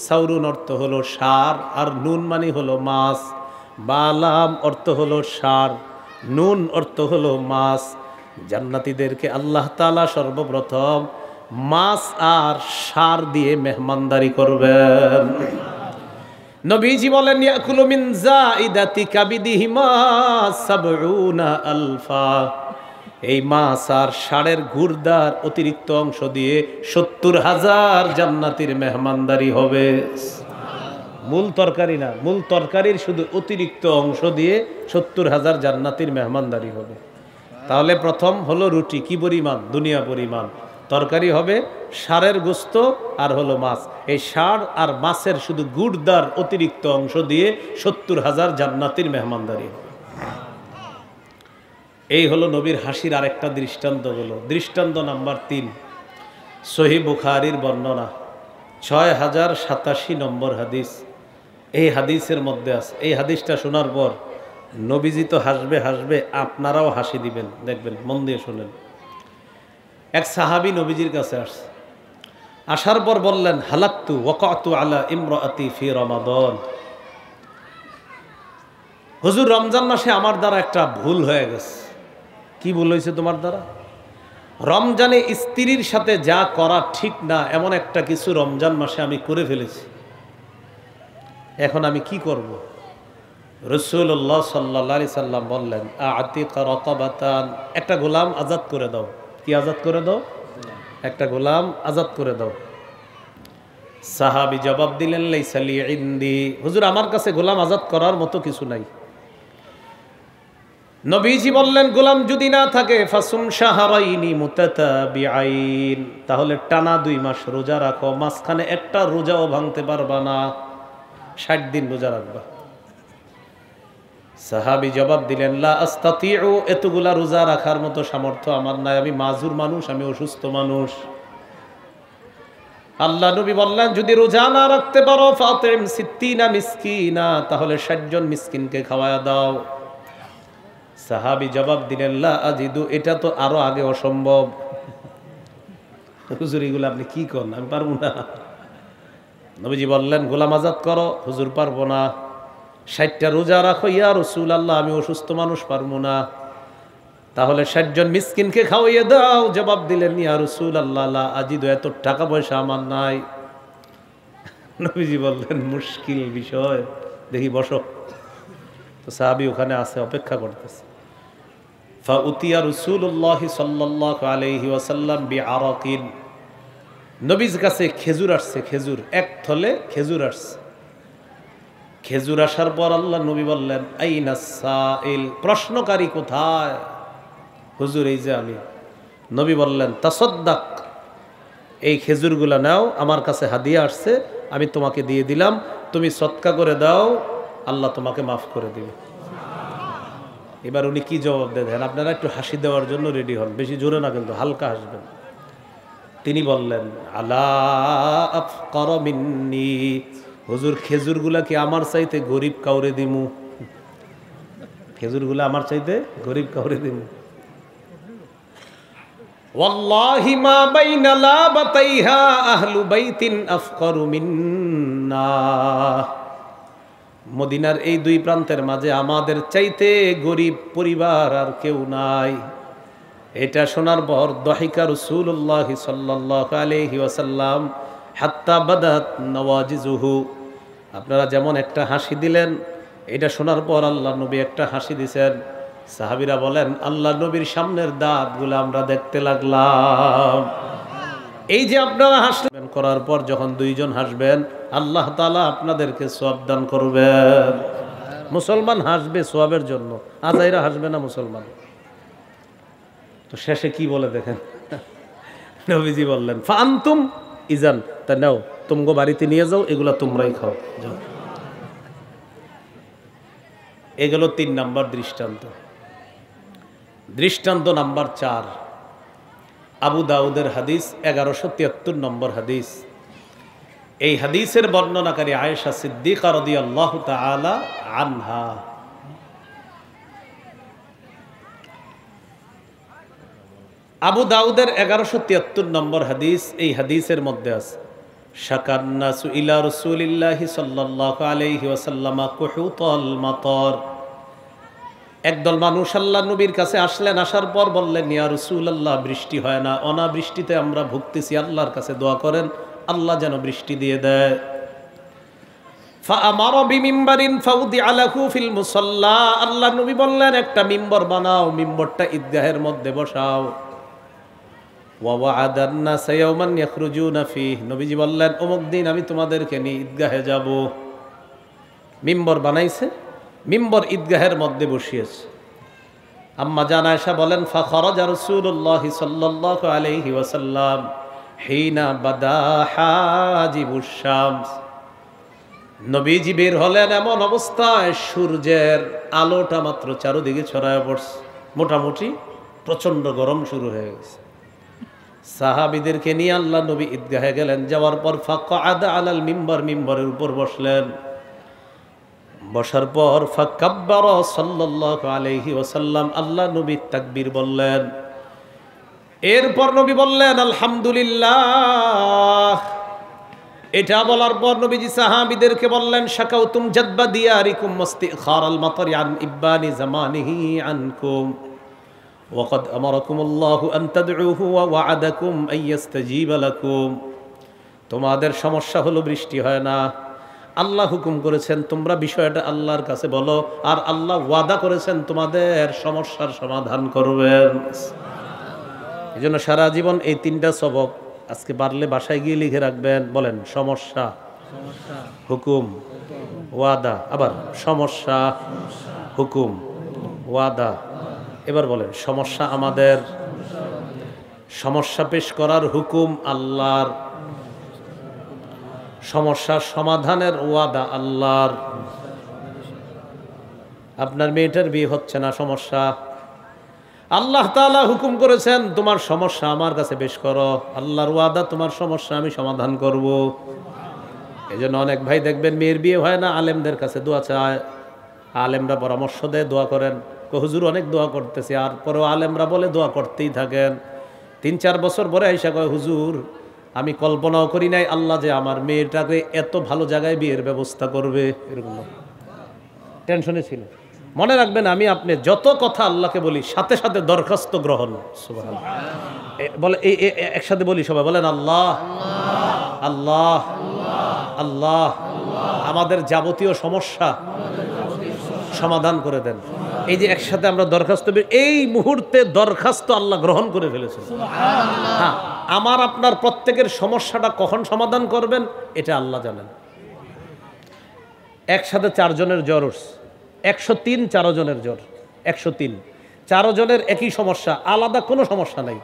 সাউরুন অর্থ হলো সার, আর নুন মানে হলো মাছ। বালাম অর্থ হলো সার, নুন অর্থ হলো মাছ। জান্নাতীদেরকে আল্লাহ তাআলা সর্বপ্রথম মাছ আর সার দিয়ে মেহমানদারি করবেন। নবীজি বলেন, ইয়াকুলু মিন যাইদাতি কাবিদিহিমা সাবউনা আলফা, এই মাছ আর ষাঁড়ের গুর্দার অতিরিক্ত অংশ দিয়ে ৭০,০০০ জান্নাতীর মেহমানদারি হবে। মূল তরকারি না, মূল তরকারির শুধু অতিরিক্ত অংশ দিয়ে ৭০,০০০ জান্নাতীর মেহমানদারি হবে। তাহলে প্রথম হলো রুটি, কি পরিমাণ? দুনিয়া পরিমাণ। তরকারি হবে ষাঁড়ের গোস্ত আর হলো মাছ। এই ষাঁড় আর মাছের শুধু গুর্দার অতিরিক্ত অংশ দিয়ে ৭০,০০০ জান্নাতীর মেহমানদারি হবে। এই হলো নবীর হাসির আরেকটা দৃষ্টান্ত। হলো দৃষ্টান্ত নাম্বার ৩, সহিহ বুখারীর বর্ণনা ৬০৮৭ নম্বর হাদিস। এই হাদিসের মধ্যে আছে, এই হাদিসটা শোনার পর নবীজি তো হাসবে হাসবে, আপনারাও হাসি দিবেন, দেখবেন, মন দিয়ে শোনেন। এক সাহাবী নবীজির কাছে আসছে, আসার পর বললেন হালাকতু ওয়াকাতু আলা ইমরাআতি ফি রমাদান। হুজুর, রমজান মাসে আমার দ্বারা একটা ভুল হয়ে গেছে। কি ভুল হয়েছে তোমার দ্বারা? রমজানে স্ত্রীর সাথে যা করা ঠিক না এমন একটা কিছু রমজান মাসে আমি করে ফেলেছি। এখন আমি কি করব? রাসূলুল্লাহ সাল্লাল্লাহু আলাইহি সাল্লাম বললেন আতিকা রাকাবাতান, একটা গোলাম আজাদ করে দাও। কি আজাদ করে দাও? একটা গোলাম আজাদ করে দাও। সাহাবী জবাব দিলেন লাইসা লি ইনদি, হুজুর আমার কাছে গোলাম আজাদ করার মতো কিছু নাই। নবীজি বললেন গোলাম যদি না থাকে ফাসুম শাহরাইনি মুতাতাবিআইন, তাহলে টানা 2 মাস রোজা রাখো, মাঝখানে একটা রোজাও ভাঙতে পারবা না, 60 দিন রোজা রাখবা। সাহাবী জবাব দিলেন লা আস্তাতিউ, এতগুলা রোজা রাখার মতো সামর্থ্য আমার নাই, আমি মাজুর মানুষ, আমি অসুস্থ মানুষ। আল্লাহ নবী বললেন যদি রোজা না রাখতে পারো ফাতিম 60 মিসকিনা, তাহলে 60 জন মিসকিনকে খাওয়ায়া দাও। সাহাবী জবাব দিলেন লা আজিদু, এটা তো আরো আগে অসম্ভব। হুজুর এগুলো আপনি কি করেন, আমি পারবো না। নবীজি বললেন গোলাম আজাদ করো। হুজুর পারবো না। 60টা রোজা রাখো ইয়া রাসূলুল্লাহ, আমি অসুস্থ মানুষ, পারবো না। তাহলে 60 জন মিসকিনকে খাওয়াইয়ে দাও। জবাব দিলেন ইয়া রাসূলুল্লাহ লা আজিদু, এত টাকা পয়সা আমার নাই। নবীজি বললেন মুশকিল বিষয়, দেখি বসো। তো সাহাবী ওখানে আছে, অপেক্ষা করতেছে। ফাউতিয়া রাসূলুল্লাহ সাল্লাল্লাহু আলাইহি ওয়াসাল্লাম বিআরাকিন, নবীর কাছে খেজুর আসছে, খেজুর, এক থলে খেজুর আসছে। খেজুর আসার পর আল্লাহ নবী বললেন আইনা সাইল, প্রশ্নকারী কোথায়? হুজুর এই যে আমি। নবী বললেন তাসাদ্দাক, এই খেজুরগুলো নাও, আমার কাছে হাদিয়া আসছে, আমি তোমাকে দিয়ে দিলাম, তুমি সদকা করে দাও, আল্লাহ তোমাকে মাফ করে দিবে। এবার উনি কি জবাব দেন? আপনারা একটু হাসি দেওয়ার জন্য রেডি হন, বেশি জোরে না কিন্তু হালকা হাসবেন। তিনি বললেন আলা আফকার মিন্নি, হুজুর খেজুরগুলা কি আমার চাইতে গরিব কাউরে দিমু? খেজুরগুলা আমার চাইতে গরিব কাউরে দিমু? ওয়াল্লাহি মা বাইনা লাবাতাইহা আহলু বাইতিন আফকারু মিন্না, মদিনার এই 2 প্রান্তের মাঝে আমাদের চাইতে গরিব পরিবার আর কেউ নাই। এটা শোনার পর দহিকা রাসূলুল্লাহ সাল্লাল্লাহু আলাইহি ওয়াসাল্লাম হাত্তা বাদাত নওয়াজিজুহু, আপনারা যেমন একটা হাসি দিলেন, এটা শোনার পর আল্লাহ নবী একটা হাসি দিয়েছেন। সাহাবীরা বলেন আল্লাহ নবীর সামনের দাঁতগুলো আমরা দেখতে লাগলাম। এই যে আপনারা হাসবেন, করার পর যখন 2 জন হাসবেন আল্লাহ তাআলা আপনাদেরকে সওয়াব দান করবেন। মুসলমান হাসবে সওয়াবের জন্য, আজাইরা হাসবে না মুসলমান। তো শেষে কি বলে দেখেন, নবীজি বললেন ফাআনতুম ইজান, তা নাও তোমগো বাড়িতে নিয়ে যাও, এগুলা তোমরাই খাও, যাও। এগুলো 3 নাম্বার দৃষ্টান্ত। দৃষ্টান্ত নাম্বার 4, আবু দাউদের হাদিস 1173 নম্বর হাদিস। এই হাদিসের বর্ণনাকারী আয়েশা সিদ্দিকা রাদিয়াল্লাহু তাআলা আনহা। আবু দাউদের 1173 নম্বর হাদিস। এই হাদিসের মধ্যে আছে শাকান নাসু ইলা রাসূলিল্লাহি সাল্লাল্লাহু আলাইহি ওয়াসাল্লাম কুহুতাল মাতার, একদল মানুষ আল্লাহ নবীর কাছে আসলেন, আসার পর বললেন ইয়া রাসূলুল্লাহ বৃষ্টি হয় না, অনাবৃষ্টিতে আমরা ভুগতেছি, আল্লাহর কাছে দোয়া করেন আল্লাহ যেন বৃষ্টি দিয়ে দেয়। ফাআমারা বিমিম্বারিন ফাউদিআ লাহু ফিল মুসাল্লা, আল্লাহ নবী বললেন একটা মিম্বর বানাও, মিম্বরটা ঈদগাহের মধ্যে বসাও। ওয়া ওয়া'আদান নাস ইয়াওমান ইয়াখরুজুনা ফীহি, নবীজি বললেন অমুক দিন আমি তোমাদেরকে নিয়ে ঈদগাহে যাব। মিম্বর বানাইছে, মিম্বর ঈদগাহের মধ্যে বসিয়েছে। আম্মা জান আয়েশা বলেন ফাখরাজা রাসূলুল্লাহ সাল্লাল্লাহু আলাইহি ওয়াসাল্লাম হিনা বাদা হাজিবুশ শামস, নবীজি বের হলেন এমন অবস্থায় সূর্যের আলোটা মাত্র চারদিকে ছড়ায় পড়ছে, মোটামুটি প্রচন্ড গরম শুরু হয়ে গেছে। সাহাবীদেরকে নিয়ে আল্লাহ নবী ঈদগাহে গেলেন, যাওয়ার পর ফাকআদা আলাল মিম্বর, মিম্বরের উপর বসলেন। বসার পর ফাকাব্বারা সাল্লাল্লাহু আলাইহি ওয়াসাল্লাম, আল্লাহ নবী তাকবীর বললেন। এরপর নবী বললেন আলহামদুলিল্লাহ। এটা বলার পর নবীজি সাহাবীদেরকে বললেন শাকাউতুম জাদবা দিয়ারিকুম মুস্তিখারাল মাতারি আন ইবানি জামানিহি আনকুম ওয়া ক্বাদ আমারাকুমুল্লাহু আন তাদউহু ওয়া ওয়া'আদাকুম আইয়াস্তাজিবা লাকুম। তোমাদের সমস্যা হলো বৃষ্টি হয় না, আল্লাহ হুকুম করেছেন তোমরা বিষয়টা আল্লাহর কাছে বলো, আর আল্লাহ ওয়াদা করেছেন তোমাদের সমস্যার সমাধান করবেন। এজন্য সারা জীবন এই তিনটা সবক আজকে পারলে বাসায় গিয়ে লিখে রাখবেন। বলেন সমস্যা, হুকুম, ওয়াদা। আবার সমস্যা, হুকুম, ওয়াদা। এবার বলেন সমস্যা আমাদের, সমস্যা পেশ করার হুকুম আল্লাহর, সমস্যার সমাধানের ওয়াদা আল্লাহর। আপনার মেয়েটার বিয়ে হচ্ছে না, সমস্যা, আল্লাহ তাআলা হুকুম করেছেন তোমার সমস্যা আমার কাছে পেশ করো, আল্লাহর ওয়াদা তোমার সমস্যা আমি সমাধান করব। এজন্য অনেক ভাই দেখবেন মেয়ের বিয়ে হয় না, আলেমদের কাছে দোয়া চায়, আলেমরা পরামর্শ দেয় দোয়া করেন, হুজুর অনেক দোয়া করতেছে, আর পরেও আলেমরা বলে দোয়া করতেই থাকেন। 3-4 বছর পরে আইসা কয় হুজুর আমি কল্পনাও করি নাই আল্লাহ যে আমার মেয়েটাকে এত ভালো জায়গায় বিয়ের ব্যবস্থা করবে। এরকম টেনশনে ছিল। মনে রাখবেন আমি আপনি যত কথা আল্লাহকে বলি সাথে সাথে দরখাস্ত গ্রহণ। সুবহানাল্লাহ বলে এই একসাথে বলি সবাই, বলেন আল্লাহ আল্লাহ আল্লাহ, আমাদের যাবতীয় সমস্যা সমাধান করে দেন। এই যে একসাথে আমরা দরখাস্ত, এই মুহূর্তে দরখাস্ত আল্লাহ গ্রহণ করে ফেলেছেন। হ্যাঁ, আমার আপনার প্রত্যেকের সমস্যাটা কখন সমাধান করবেন এটা আল্লাহ জানেন। একসাথে 4 জনের জ্বর উঠছে, 103 4 জনের জ্বর, 103 4 জনের একই সমস্যা, আলাদা কোনো সমস্যা নাই।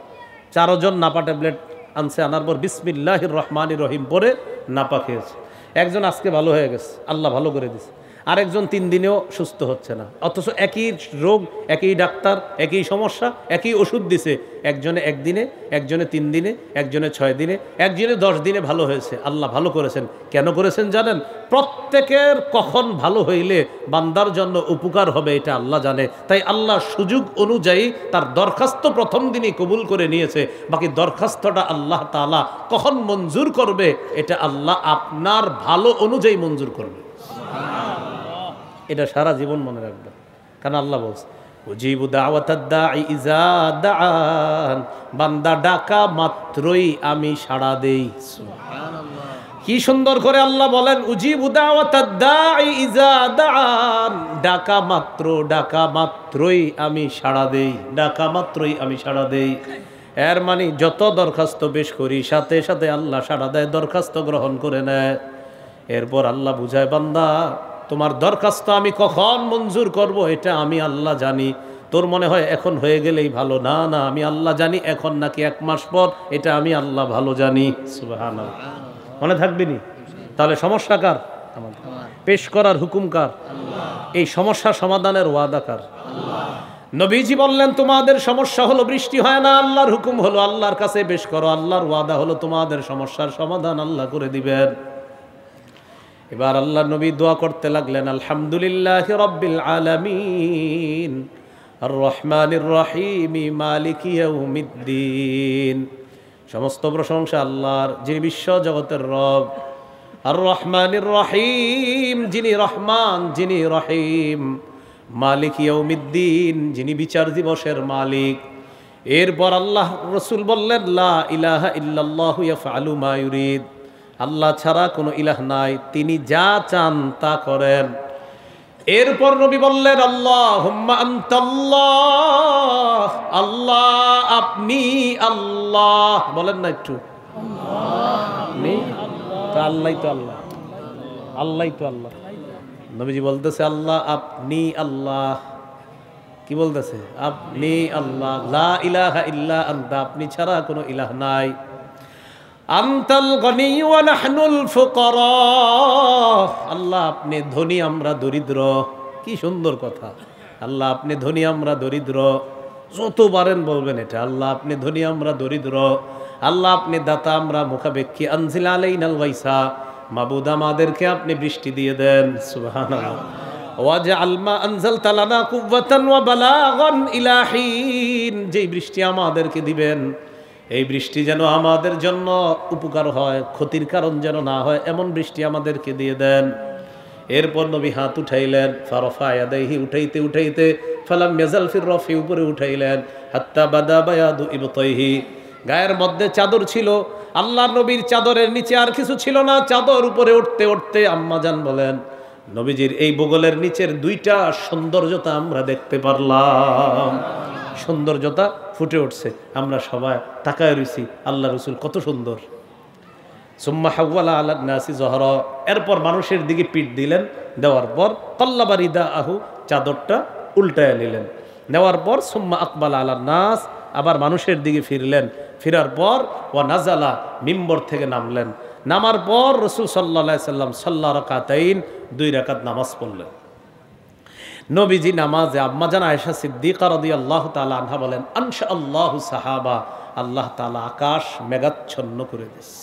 4 জন নাপা ট্যাবলেট আনছে, আনার পর বিসমিল্লাহির রহমানির রহিম পরে নাপা খেয়েছে। একজন আজকে ভালো হয়ে গেছে, আল্লাহ ভালো করে দিছে। আরেকজন 3 দিনেও সুস্থ হচ্ছে না, অথচ একই রোগ, একই ডাক্তার, একই সমস্যা, একই ওষুধ দিছে। একজনে 1 দিনে, একজনে 3 দিনে, একজনে 6 দিনে, একজনে 10 দিনে ভালো হয়েছে। আল্লাহ ভালো করেছেন। কেন করেছেন জানেন? প্রত্যেকের কখন ভালো হইলে বান্দার জন্য উপকার হবে এটা আল্লাহ জানে। তাই আল্লাহ সুযোগ অনুযায়ী তার দরখাস্ত প্রথম দিনই কবুল করে নিয়েছে। বাকি দরখাস্তটা আল্লাহ তাআলা কখন মঞ্জুর করবে এটা আল্লাহ আপনার ভালো অনুযায়ী মঞ্জুর করবে। এটা সারা জীবন মনে রাখবেন, কারণ আল্লাহ বলছে উজিবু দাওয়াতাদ দাঈ ইযা দাআন, বান্দা ডাকা মাত্রই আমি সাড়া দেই। সুবহানাল্লাহ, কি সুন্দর করে আল্লাহ বলেন উজিবু দাওয়াতাদ দাঈ ইযা দাআন, ডাকা মাত্রই আমি সাড়া দেই, ডাকা মাত্রই আমি সাড়া দেই। এর মানে যত দরখাস্ত পেশ করি সাথে সাথে আল্লাহ সাড়া দেয়, দরখাস্ত গ্রহণ করে নেয়। এরপর আল্লাহ বুঝায় বান্দা তোমার দরখাস্ত আমি কখন মঞ্জুর করব এটা আমি আল্লাহ জানি। তোর মনে হয় এখন হয়ে গেলেই ভালো, না না, আমি আল্লাহ জানি এখন নাকি 1 মাস পর এটা আমি আল্লাহ ভালো জানি। সুবহানাল্লাহ, মনে থাকবেনি? তাহলে সমস্যা কার? আমাদের। পেশ করার হুকুম কার? আল্লাহ। এই সমস্যা সমাধানের ওয়াদা কার? আল্লাহ। নবীজি বললেন তোমাদের সমস্যা হলো বৃষ্টি হয় না, আল্লাহর হুকুম হলো আল্লাহর কাছে পেশ করো, আল্লাহর ওয়াদা হলো তোমাদের সমস্যার সমাধান আল্লাহ করে দিবেন। এবার আল্লাহ নবী দোয়া করতে লাগলেন আলহামদুলিল্লাহি রাব্বিল আলামিন আর রহমানির রহিম মালিকি ইয়াউমিদ্দিন। সমস্ত প্রশংসা আল্লাহর, যিনি বিশ্ব জগতের রব। আর রহমানির রহিম, যিনি রহমান যিনি রহিম। মালিকি ইয়াউমিদ্দিন, যিনি বিচার দিবসের মালিক। এরপর আল্লাহ রাসূল বললেন লা ইলাহা ইল্লাল্লাহু ইয়াফআলু মা ইউরিদ, আল্লাহ ছাড়া কোনো ইলাহ নাই, তিনি যা চান তা করেন। এরপর নবী বললেন আল্লাহুম্মা আনতাল্লাহ, আল্লাহ আপনি আল্লাহ। বলেন না একটু আপনি তো আল্লাহই তো আল্লাহ, আল্লাহই তো আল্লাহ। নবীজি বলতেছে আল্লাহ আপনি আল্লাহ। কি বলতেছে? আপনি আল্লাহ, লা ইলাহা ইল্লা আনতা, আপনি ছাড়া কোনো ইলাহ নাই। আনতাল গনি ওয়া নাহনুল ফুকারা, আল্লাহ আপনি ধনী আমরা দরিদ্র। কি সুন্দর কথা, আল্লাহ আপনি ধনী আমরা দরিদ্র। যতবারেন বলবেন এটা, আল্লাহ আপনি ধনী আমরা দরিদ্র, আল্লাহ আপনি দাতা আমরা মুখাপেক্ষী। আনজিল আলাইনাল গায়সা, মাবুদ আমাদেরকে আপনি বৃষ্টি দিয়ে দেন। সুবহানাল্লাহ। ওয়াজআল মা আনজালতা লানা কুওয়াতান ওয়া বালাগান ইলা হিন, যেই বৃষ্টি আমাদেরকে দিবেন এই বৃষ্টি যেন আমাদের জন্য উপকার হয়, ক্ষতির কারণ যেন না হয়, এমন বৃষ্টি আমাদেরকে দিয়ে দেন। এরপর নবী হাত উঠাইলেন, ফারফা ইয়াদাইহি, উঠাইতে উঠাইতে ফালাম ইয়াজাল ফির রফি, উপরে উঠাইলেন, হাত্তা বাদা বায়াদু ইবতাইহি, গায়ের মধ্যে চাদর ছিল, আল্লাহ নবীর চাদরের নিচে আর কিছু ছিল না। চাদর উপরে উঠতে উঠতে আম্মাজান বলেন, নবীজির এই বগলের নিচের দুইটা সৌন্দর্যতা আমরা দেখতে পারলাম। সৌন্দর্যতা ফুটে উঠছে, আমরা সবাই তাকায় রইছি, আল্লাহ রসুল কত সুন্দর। সুম্মা হাওয়ালা আলা নাসি জহরা, এরপর মানুষের দিকে পিঠ দিলেন, দেওয়ার পর কল্লাবা রিদা আহু, চাদরটা উল্টায় নিলেন, নেওয়ার পর সুম্মা আকবাল আলা নাস, আবার মানুষের দিকে ফিরলেন, ফিরার পর ওয়া নাজালা, মিম্বর থেকে নামলেন, নামার পর রসুল সাল্লাল্লাহু আলাইহি সাল্লাম সাল্লা রাকাতাইন, 2 রাকাত নামাজ পড়লেন। নবীজি নামাজে আম্মাজান আয়েশা সিদ্দিকা রাদিয়াল্লাহু তাআলা আনহা বলেন, আনশা আল্লাহু সাহাবা, আল্লাহ তাআলা আকাশ মেঘাচ্ছন্ন করে দিয়েছে।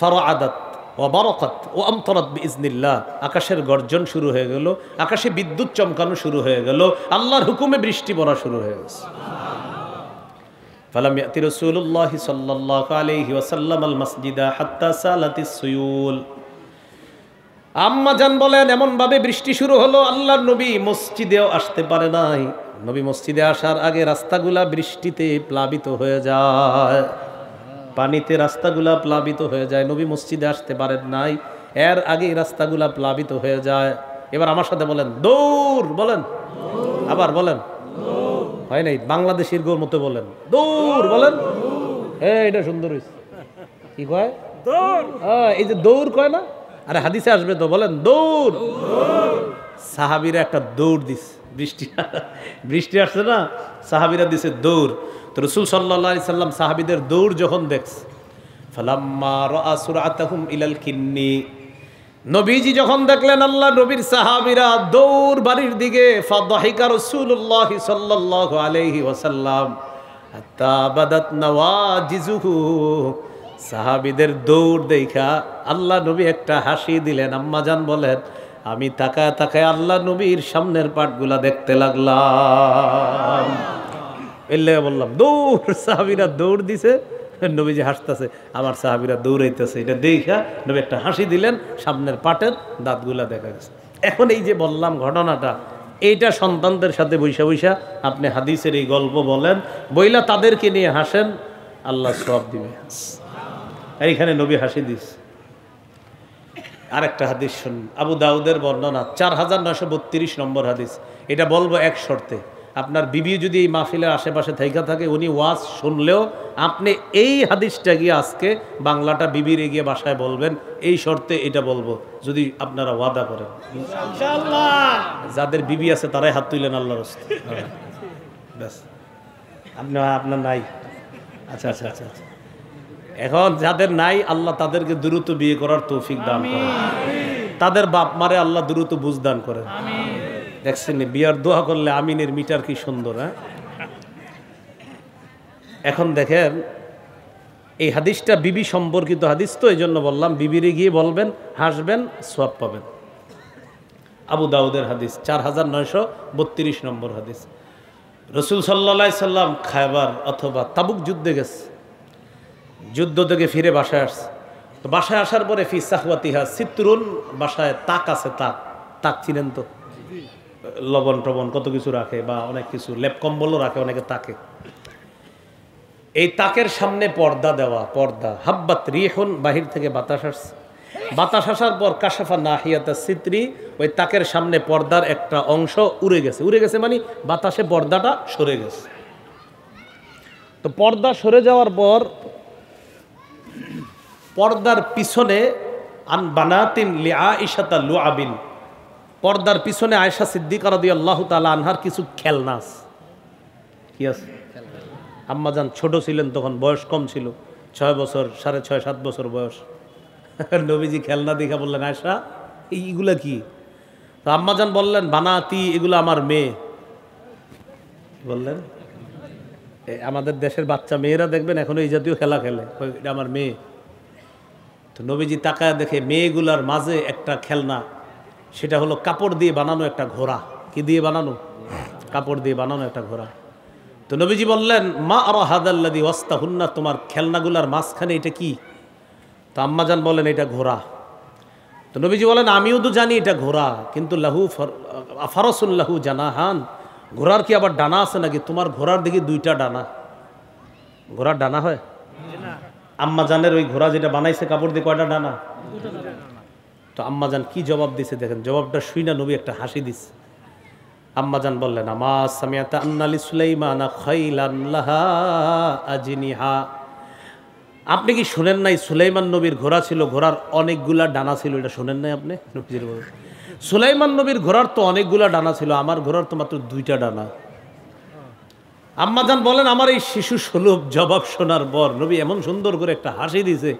ফারাআদাত ওয়া বারাকাত ওয়া আমতারাত বিইজনিল্লাহ, আকাশের গর্জন শুরু হয়ে গেল, আকাশে বিদ্যুৎ চমকানো শুরু হয়ে গেল, আল্লাহর হুকুমে বৃষ্টি পড়া শুরু হয়ে গেছে। ফালাম ইয়াতি রাসূলুল্লাহ সাল্লাল্লাহু আলাইহি ওয়াসাল্লাম আল মাসজিদা হাত্তা সালাতিস সুয়ুল। আম্মাজান বলেন, এমন ভাবে বৃষ্টি শুরু হলো, আল্লাহর নবী মসজিদেও আসতে পারে নাই। নবী মসজিদে আসার আগে রাস্তাগুলা বৃষ্টিতে প্লাবিত হয়ে যায়, পানিতে রাস্তাগুলা প্লাবিত হয়ে যায়। নবী মসজিদে আসতে পারেন নাই, এর আগেই রাস্তাগুলা প্লাবিত হয়ে যায়। এবার আমার সাথে বলেন দৌড়, বলেন আবার বলেন, হয় নাই বাংলাদেশের গোর মতো বলেন দৌড়, বলেন এটা সুন্দর হয়েছে। কি কয় দৌড়? এই যে দৌড় কয় না, আরে হাদিসে আসবে তো, বলেন দৌড়। সাহাবীরা একটা দৌড় দিছে, বৃষ্টি আসছে না, সাহাবীরা দিছে দৌড়। তো রাসূল সাল্লাল্লাহু আলাইহি সাল্লাম সাহাবীদের দৌড় যখন দেখছে, ফালাম্মা রাআ সুরআতাহুম ইলাল কিন্নি, নবীজি যখন দেখলেন আল্লাহ নবীর সাহাবীরা দৌড় বাড়ির দিকে, ফাদাহিকা রাসূলুল্লাহ সাল্লাল্লাহু আলাইহি ওয়াসাল্লাম হাত্তা বাদাত নওয়াজিজুহু, সাহাবীদের দৌড় দেখা আল্লাহ নবী একটা হাসি দিলেন। আম্মাজান বলেন, আমি তাকায় তাকায় আল্লাহ নবীর সামনের পাটগুলা দেখতে লাগলাম। এলে বললাম দৌড়, সাহাবীরা দৌড় দিছে, নবীজি হাসতেছে, আমার সাহাবীরা দৌড়াইতেছে, এটা দেখা নবী একটা হাসি দিলেন, সামনের পাটের দাঁতগুলা দেখা গেছে। এখন এই যে বললাম ঘটনাটা, এইটা সন্তানদের সাথে বৈশা বৈশা আপনি হাদিসের এই গল্প বলেন, বইলা তাদেরকে নিয়ে হাসেন, আল্লাহ সওয়াব দিবে। এইখানে নবী হাসি দিস। আরেকটা হাদিস শুনুন, আবু দাউদের বর্ণনা, 4932 নম্বর হাদিস। এটা বলবো এক শর্তে, আপনার বিবি যদি এই মাহফিলের আশেপাশে থাইকা থাকে, উনি ওয়াজ শুনলেও আপনি এই হাদিসটা গিয়ে আজকে বাংলাটা বিবির গিয়ে বাসায় বলবেন, এই শর্তে এটা বলবো, যদি আপনারা ওয়াদা করেন ইনশাআল্লাহ। যাদের বিবি আছে তারাই হাত তুলেন আল্লাহর রাস্তায়। ব্যাস, আপনার নাই? আচ্ছা আচ্ছা আচ্ছা আচ্ছা। এখন যাদের নাই, আল্লাহ তাদেরকে দ্রুত বিয়ে করার তৌফিক দান করেন, তাদের বাপ মারে আল্লাহ দ্রুত বুঝ দান করেন। দেখছেন বিয়ার দোয়া করলে আমিনের মিটার কি সুন্দর। হ্যাঁ, এখন দেখেন এই হাদিসটা বিবি সম্পর্কিত হাদিস, তো এই জন্য বললাম বিবিরে গিয়ে বলবেন, হাসবেন, সওয়াব পাবেন। আবু দাউদের হাদিস, 4932 নম্বর হাদিস। রাসূল সাল্লাল্লাহু আলাইহি সাল্লাম খায়বার অথবা তাবুক যুদ্ধে গেছে, যুদ্ধ থেকে ফিরে বাসায় আসছে। তো বাসায় আসার পরে ফি সাহওয়াতিহা সিতরুন, বাসায় তাক আছে, তাক চিনেন তো, লবণ টবণ কত কিছু রাখে, বা অনেক কিছু লেপ কম্বলও রাখে অনেকে তাকে। এই তাকের সামনে পর্দা দেওয়া, পর্দা। হাব্বাত রিহুন, বাহির থেকে বাতাস আসছে, বাতাস আসার পর কাশাফা নাহিয়াতা সিতরি, ওই তাকের সামনে পর্দার একটা অংশ উড়ে গেছে। উড়ে গেছে মানে বাতাসে পর্দাটা সরে গেছে। তো পর্দা সরে যাওয়ার পর পর্দার পিছনে আন বানাতিন লি আয়েশাতা লুআবিন, পর্দার পিছনে আয়েশা সিদ্দিকা রাদিয়াল্লাহু তাআলা আনহার কিছু খেলনা আছে। কি আছে? আম্মাজান ছোট ছিলেন তখন, বয়স কম ছিল, 6 বছর, 6.5 7 বছর বয়স। নবীজি খেলনা দেখা বললেন, আয়েশা এইগুলা কি? তো আম্মাজান বললেন, বানাতি, এগুলো আমার মেয়ে। বললেন আমাদের দেশের বাচ্চা মেয়েরা দেখবেন এখন এই জাতীয় খেলা খেলে, এটা আমার মেয়ে। তো নবীজি তাকায় দেখে মেয়েগুলার মাঝে একটা খেলনা, সেটা হলো কাপড় দিয়ে বানানো একটা ঘোড়া। কি দিয়ে বানানো? কাপড় দিয়ে বানানো একটা ঘোড়া। তো নবীজি বললেন, মা আরা হাদাল্লাযী ওয়াস্তাহুন্না, তোমার খেলনাগুলার মাঝখানে এটা কি? তো আম্মাজান বলেন, এটা ঘোড়া। তো নবীজি বলেন, আমিও তো জানি এটা ঘোড়া, কিন্তু লাহু ফারাসুন লাহু জানাহান, ঘোড়ার কি আবার ডানা আছে নাকি? তোমার ঘোড়ার দেখি দুইটা ডানা। ঘোড়ার ডানা হয়? আম্মাজানের ওই ঘোড়া যেটা বানাইছে কাপড় দিয়ে কয়টা ডানা? তো আম্মাজান কি জবাব দিছে দেখেন, জবাবটা শুই না নবী একটা হাসি দিছে। আম্মাজান বললেন, আমা সামিআতা আন্না লিসুলাইমানা খাইলান লাহা আজনিহা, আপনি কি শুনেন নাই সুলাইমান নবীর ঘোড়া ছিল, ঘোড়ার অনেকগুলা ডানা ছিল? এটা শুনেন নাই আপনি? সুলাইমান নবীর ঘোড়ার তো অনেকগুলা ডানা ছিল, আমার ঘোড়ার তো মাত্র দুইটা ডানা। আম্মাজান বলেন, আমার এই শিশু সুলভ জবাব শোনার পর নবী এমন সুন্দর করে একটা হাসি দিছে,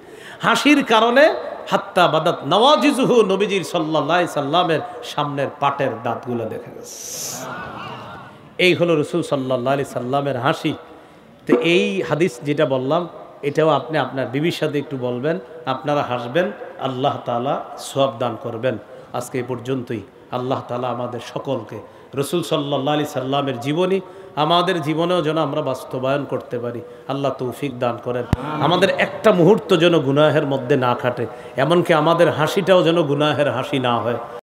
হাসির কারণে হাত্তা বাদাত নওয়াজিজুহু, নবীজির সাল্লাল্লাহু আলাইহি সাল্লামের সামনের পাটের দাঁতগুলো দেখা গেছে। এই হলো রাসূল সাল্লাল্লাহু আলাইহি সাল্লামের হাসি। তো এই হাদিস যেটা বললাম, এটাও আপনি আপনার বিবির সাথে একটু বলবেন, আপনারা হাসবেন, আল্লাহ তাআলা সওয়াব দান করবেন। আজকে এই পর্যন্তই। আল্লাহ তাআলা আমাদের সকলকে রাসূল সাল্লাল্লাহু আলাইহি সাল্লামের জীবনী আমাদের জীবনেও যেন আমরা বাস্তবায়ন করতে পারি, আল্লাহ তৌফিক দান করেন। আমাদের একটা মুহূর্ত যেন গুনাহের মধ্যে না কাটে, এমনকি আমাদের হাসিটাও যেন গুনাহের হাসি না হয়।